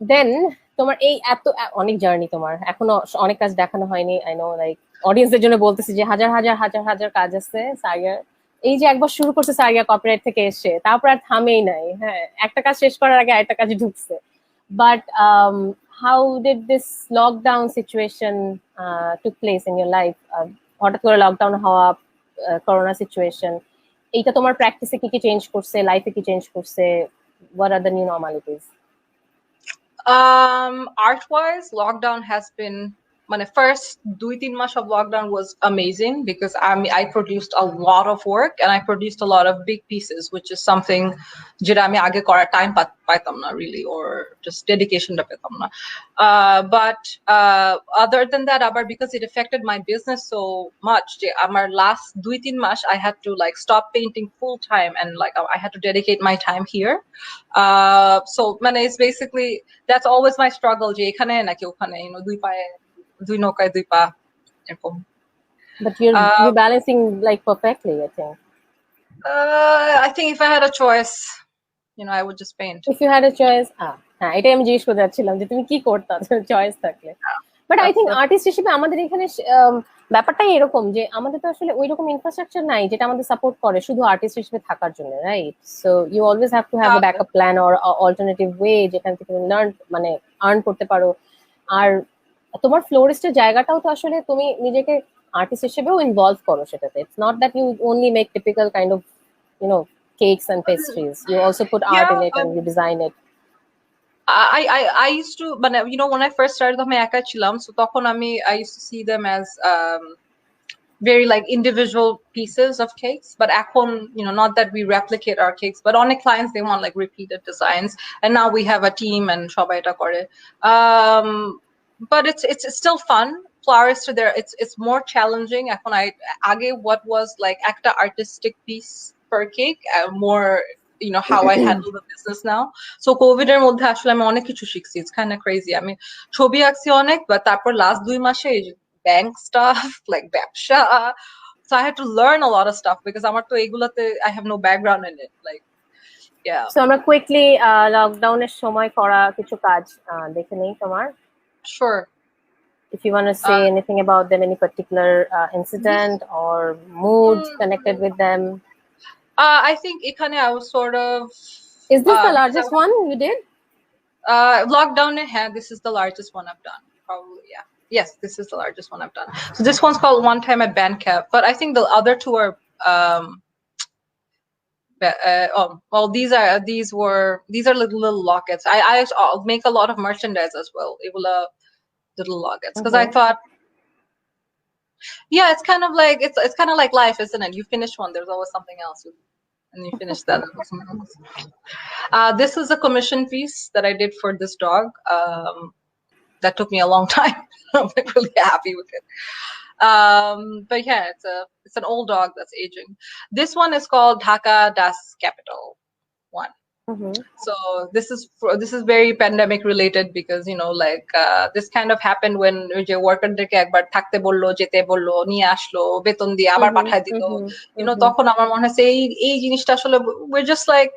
দেন তোমার এই এত অনেক জার্নি, তোমার এখনো অনেক কাজ দেখানো হয়নি। আই নো, লাইক অডিয়েন্সদের জন্য বলতেছি যে হাজার হাজার হাজার হাজার কাজ আছে সারিয়ার। এই যে একবার শুরু করছে সারিয়া কপিরাইট থেকে এসে, তারপর আর থামেই নাই। হ্যাঁ, একটা কাজ শেষ করার আগে আরেকটা কাজে ঢুকছে। But how did this lockdown situation took place in your life? হঠাৎ করে লকডাউন হওয়া, করোনা সিচুয়েশন, এইটা তোমার প্র্যাকটিসে কি কি চেঞ্জ করছে, লাইফে কি চেঞ্জ করছে? What are the new normalities? Art-wise, lockdown has been, my first 2-3 months of lockdown was amazing, because I produced a lot of work, and I produced a lot of big pieces, which is something যেটা আমি আগে করার time পাইতাম না really, or just dedication টা পেতাম না। But other than that, আবার because it affected my business so much, যে আমার last 2-3 mass I had to like stop painting full time, and like I had to dedicate my time here. So মানে it's basically, that's always my struggle, যে এখানে নাকি ওখানে, you know, দুই নৌকায় দুই পা এরকম। But you're balancing like perfectly, I think. I think if I had a choice, you know, I would just paint. If you had a choice, হ্যাঁ, এটাই আমি জিজ্ঞেস করতে যাচ্ছিলাম যে তুমি কি করতে চয়েস থাকলে। বাট আই থিঙ্ক আর্টিস্ট হিসেবে আমাদের এখানে ব্যাপারটাই এরকম যে আমাদের তো আসলে ওই রকম ইনফ্রাস্ট্রাকচার নাই যেটা আমাদের সাপোর্ট করে শুধু আর্টিস্ট হিসেবে থাকার জন্য, right? So you always have to have a backup plan or alternative way যেখান থেকে তুমি মানে আর্ন করতে পারো। আর তোমার ফ্লোরিস্টের জায়গাটাও তো আসলে তুমি নিজেকে আর্টিস্ট হিসেবেও ইনভলভ করো সেটাতে। It's not that you only make typical kind of, you know, cakes and pastries. You also put art in it and you design it. I used to, but you know, when I first started আমি একা ছিলাম, so তখন I used to see them as very like individual pieces of cakes, but এখন, you know, not that we replicate our cakes, but অনেক clients they want like repeated designs, and now we have a team and সবাই এটা করে। But it's still fun. Flowers to there, it's more challenging এখন। আগে what was like একটা artistic piece per cake, more, you know, how I handle the business now. So COVID এর মধ্যে আসলে আমি অনেক কিছু শিখছি। It's kind of crazy. আমি ছবি আঁকছি অনেক, but তারপর last 2 মাসে bank stuff, like ব্যবসা, so I had to learn a lot of stuff because আমার তো এগুলাতে I have no background in it, like yeah. So আমরা কুইকলি লকডাউনের সময় করা কিছু কাজ দেখে নেই তোমার। Sure. If you want to say anything about them, any particular incident or mood connected with them. I think এখানে I was sort of. Is this the largest one you did? Lockdown, this is the largest one I've done, probably, yeah. Yes, this is the largest one I've done. So this one's called One Time at Bandcamp, but I think the other two are well, these are little lockets. I'll make a lot of merchandise as well. Little lockets, because I thought, yeah, it's kind of like life, isn't it? You finish one, there's always something else, and you finish that. This is a commission piece that I did for this dog. That took me a long time. I'm like really happy with it. But yeah, it's an old dog that's aging. This one is called Dhaka Das Capital one. So this is very pandemic related, because you know, like this kind of happened when যে ওয়ার্কারদেরকে একবার থাকতে বললো, যেতে বললো, নিয়ে আসলো, বেতন দিয়ে আবার পাঠায় দিল, you know, তখন আমার মনে হচ্ছে এই জিনিসটা আসলে we're just like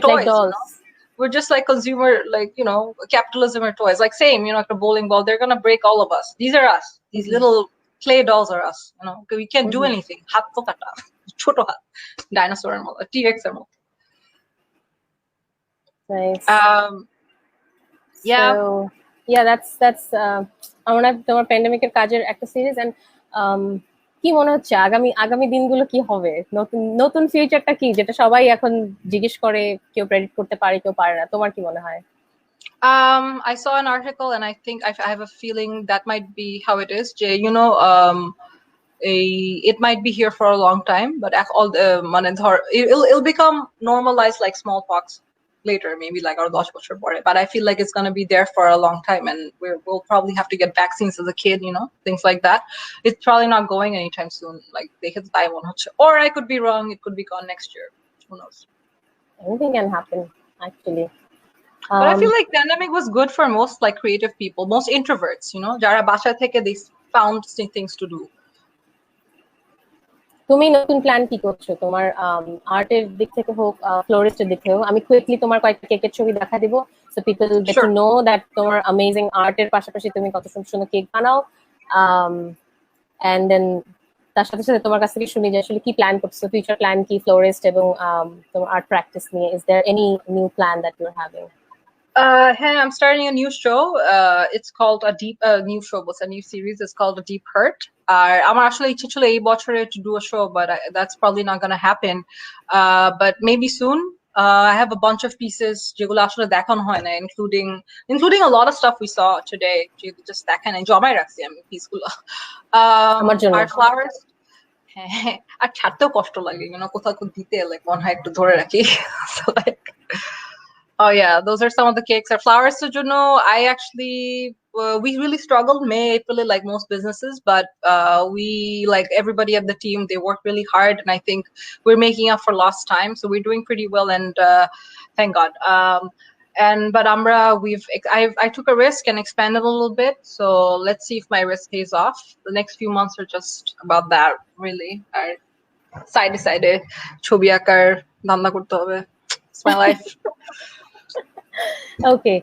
toys, you know? We're just like consumer, like, you know, capitalism or toys, like same, you know, like a bowling ball, they're gonna break all of us. These are us. These little clay dolls are us, you know, we can't do anything. হাত তো কাটা, ছোট হাত, ডাইনোসরের মতো, T-Rex এর মতো। Nice. Yeah. So yeah, that's আমরা তোমার প্যান্ডেমিকের কাজের একটা সিরিজ। এন্ড কি মনে হচ্ছে আগামী আগামী দিনগুলো কি হবে, নতুন নতুন ফিউচারটা কি, যেটা সবাই এখন জিজ্ঞেস করে, কেউ প্রেডিক্ট করতে পারে কেউ পারে না, তোমার কি মনে হয়? I saw an article and I think I have a feeling that might be how it is. Jay, it might be here for a long time, but all the it'll become normalized like smallpox later, maybe like our Dosh Butcher board. But I feel like it's gonna be there for a long time, and we'll probably have to get vaccines as a kid, things like that. It's probably not going anytime soon. Like they could buy one, or I could be wrong. It could be gone next year. Who knows? Anything can happen, actually. But I feel like pandemic was good for most like creative people, most introverts. Jara basha theke they found things to do. তুমি নতুন plan কি করছো তোমার আর্টের দিক থেকে হোক, ফ্লোরিস্টের দিক থেকে হোক? আমি কুইকলি তোমার কয়েকটা কেকের ছবি দেখা দিব, so people gate to know that তোমার অ্যামেজিং আর্টের পাশাপাশি তুমি কত সুন্দর সুন্দর কেক বানাও। এন্ড দেন তার সাথে সাথে তোমার কাছ থেকে শুনি যে আসলে কি প্ল্যান করছো, ফিউচার প্ল্যান কি ফ্লোরিস্ট এবং তোমার আর্ট প্র্যাকটিস নিয়ে। Is there any new plan that you are having? Hey, I'm starting a new show. It's called new show, but a new series. It's called A Deep Hurt. I'm actually to do a show, but that's probably not going to happen. But maybe soon. I have a bunch of pieces, including a lot of stuff we saw today. Just that kind of enjoy my piece. Our flowers. আর ছাড়তেও কষ্ট লাগে, কোথাও দিতে like মনে হয় একটু ধরে রাখি। So like. Oh yeah, those are some of the cakes. Our flowers, so I actually we really struggled May, April, like most businesses, but we, like everybody at the team, they worked really hard, and I think we're making up for lost time. So we're doing pretty well, and thank God. But Amra, I took a risk and expanded a little bit. So let's see if my risk pays off. The next few months are just about that, really. Side to side, chobi akar dhanna korte hobe. It's my life. ওকে,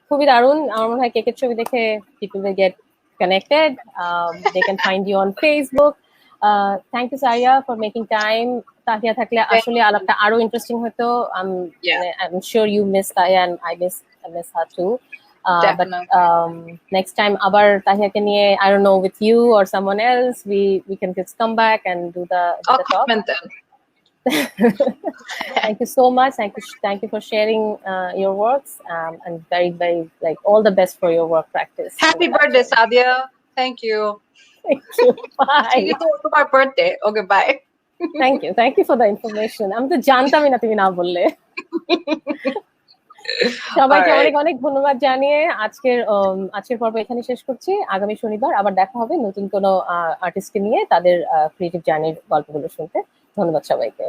খুবই দারুণ। আমার মনে হয় কেকের ছবি দেখে people will get connected. They can find you on Facebook. Thank you, Saria, for making time. Tahia থাকলে আসলে আলাপটা আরো ইন্টারেস্টিং হতো। I'm sure you miss Tahia and I miss her too. But next time abar Tahia ke niye, I don't know, with you or someone else, we can just come back and do the talk. Thank you so much. Thank you for sharing your works, and very, very, like, all the best for your work practice. Happy birthday, Sadya. Thank you. Thank you. Bye. It's my birthday. Okay, bye. Thank you for the information. আমি তো জানতামই না তুমি না বললে। সবাইকে অনেক অনেক ধন্যবাদ জানিয়ে আজকের পর্ব এখানে শেষ করছি। আগামী শনিবার আবার দেখা হবে নতুন কোনো আর্টিস্টকে নিয়ে তাদের ক্রিয়েটিভ জার্নির গল্পগুলো শুনতে। ধন্যবাদ সবাইকে।